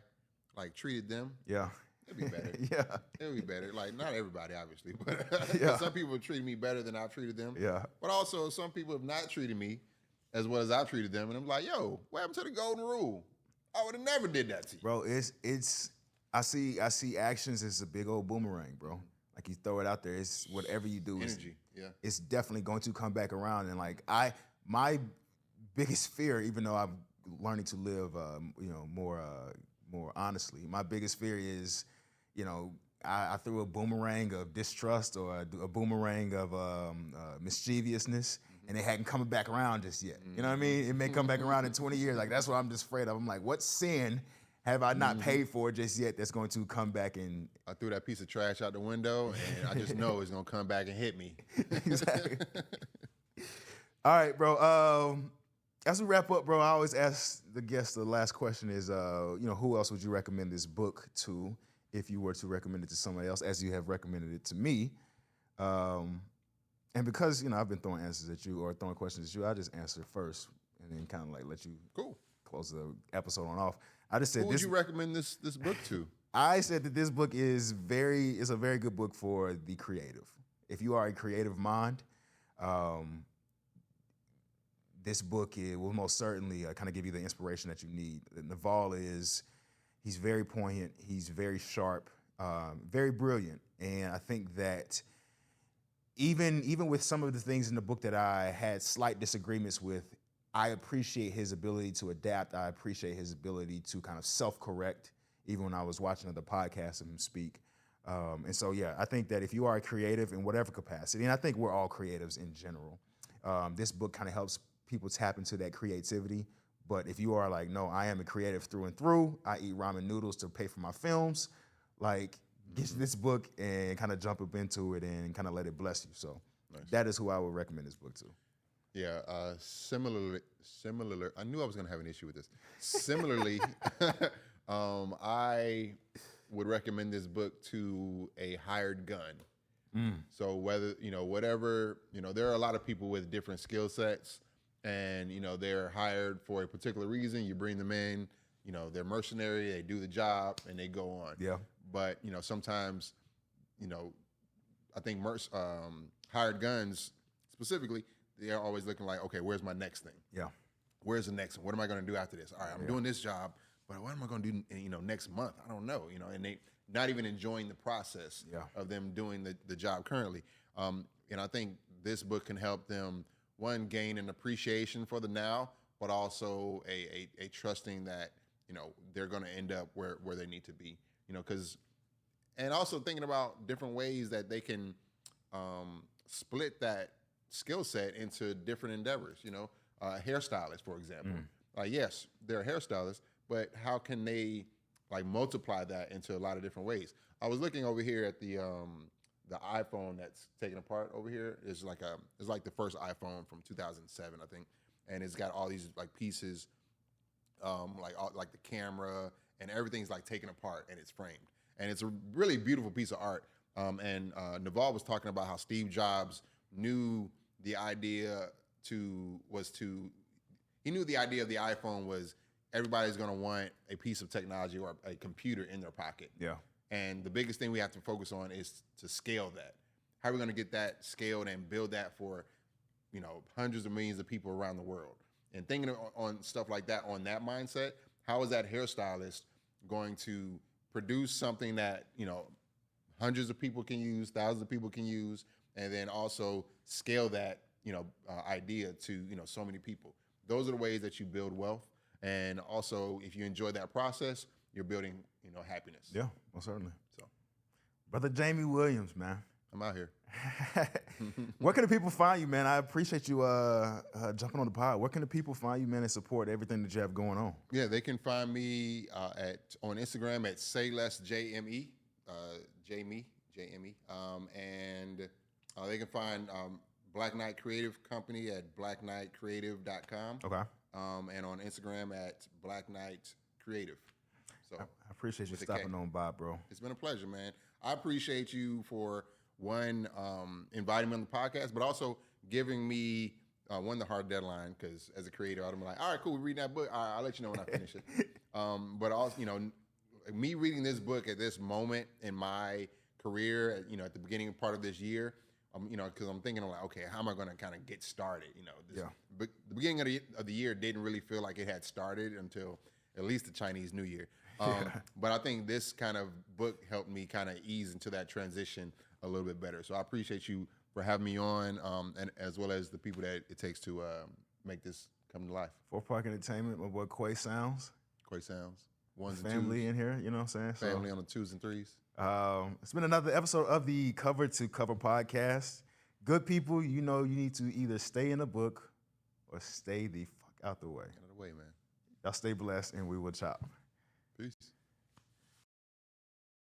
like, treated them. Yeah. It'd be better. Yeah. It'd be better. Like, not everybody, obviously, but some people have treated me better than I've treated them. Yeah. But also, some people have not treated me as well as I've treated them. And I'm like, yo, what happened to the golden rule? I would have never did that to you. Bro, I see actions as a big old boomerang, bro. Like, you throw it out there, it's whatever you do. Energy, it's definitely going to come back around. And, like, my biggest fear, even though I'm learning to live, more honestly, my biggest fear is, I threw a boomerang of distrust or a boomerang of mischievousness, and it hadn't come back around just yet. You know what I mean? It may come back around in 20 years. Like, that's what I'm just afraid of. I'm like, what sin have I not paid for just yet that's going to come back and... I threw that piece of trash out the window, and I just know it's going to come back and hit me. Exactly. All right, bro. As we wrap up, bro, I always ask the guests, the last question is, who else would you recommend this book to if you were to recommend it to somebody else, as you have recommended it to me? And because, I've been throwing answers at you or throwing questions at you, I'll just answer first and then kind of like let you close the episode on off. I just said, who would you recommend this book to? I said that this book is a very good book for the creative. If you are a creative mind, this book will most certainly kind of give you the inspiration that you need. Naval he's very poignant, he's very sharp, very brilliant. And I think that even with some of the things in the book that I had slight disagreements with, I appreciate his ability to adapt. I appreciate his ability to kind of self-correct, even when I was watching the podcast of him speak. And so, I think that if you are a creative in whatever capacity, and I think we're all creatives in general, this book kind of helps people tap into that creativity. But if you are like, no, I am a creative through and through, I eat ramen noodles to pay for my films, like, get this book and kind of jump up into it and kind of let it bless you. So that is who I would recommend this book to. Yeah, similarly, I knew I was going to have an issue with this. Similarly, I would recommend this book to a hired gun. So whether, whatever, there are a lot of people with different skill sets, and, they're hired for a particular reason. You bring them in, they're mercenary, they do the job, and they go on. Yeah. But, sometimes, I think hired guns specifically, they're always looking like, okay, where's my next thing? Yeah. Where's the next one? What am I going to do after this? All right, I'm doing this job, but what am I going to do, next month? I don't know, and they not even enjoying the process of them doing the job currently. And I think this book can help them, one, gain an appreciation for the now, but also a trusting that, they're going to end up where they need to be, and also thinking about different ways that they can split that skill set into different endeavors, hairstylists, for example. Yes, they're a hairstylist, but how can they multiply that into a lot of different ways? I was looking over here at the iPhone that's taken apart over here. It's like the first iPhone from 2007, I think, and it's got all these pieces, like the camera and everything's taken apart and it's framed, and it's a really beautiful piece of art. And Naval was talking about how Steve Jobs knew the idea he knew the idea of the iPhone was everybody's going to want a piece of technology or a computer in their pocket. Yeah. And the biggest thing we have to focus on is to scale that. How are we going to get that scaled and build that for, hundreds of millions of people around the world? And thinking on stuff like that, on that mindset, how is that hairstylist going to produce something that, hundreds of people can use, thousands of people can use, and then also scale that, idea to, so many people? Those are the ways that you build wealth. And also, if you enjoy that process, you're building, happiness. Yeah, well, certainly. So, Brother Jamie Williams, man. I'm out here. Where can the people find you, man? I appreciate you jumping on the pod. Where can the people find you, man, and support everything that you have going on? Yeah, they can find me on Instagram at Say Less JME, Jamie, and they can find Black Knight Creative Company at blackknightcreative.com. Okay. And on Instagram at Black Knight Creative. So I appreciate you stopping on by, bro. It's been a pleasure, man. I appreciate you for inviting me on the podcast, but also giving me the hard deadline, because as a creator, I'd be like, all right, cool, we're reading that book. All right, I'll let you know when I finish it. But also, me reading this book at this moment in my career, at the beginning part of this year, because I'm thinking okay, how am I going to kind of get started? The beginning of the year didn't really feel like it had started until at least the Chinese New Year. But I think this kind of book helped me kind of ease into that transition a little bit better. So I appreciate you for having me on, and as well as the people that it takes to make this come to life. 4 Park Entertainment, my boy Quay Sounds. Quay Sounds. Ones and family twos. In here, you know what I'm saying? Family on the 2s and 3s. It's been another episode of the Cover2Cover Podcast. Good people, you need to either stay in the book or stay the fuck out the way. Get out of the way, man. Y'all stay blessed, and we will chop. Peace.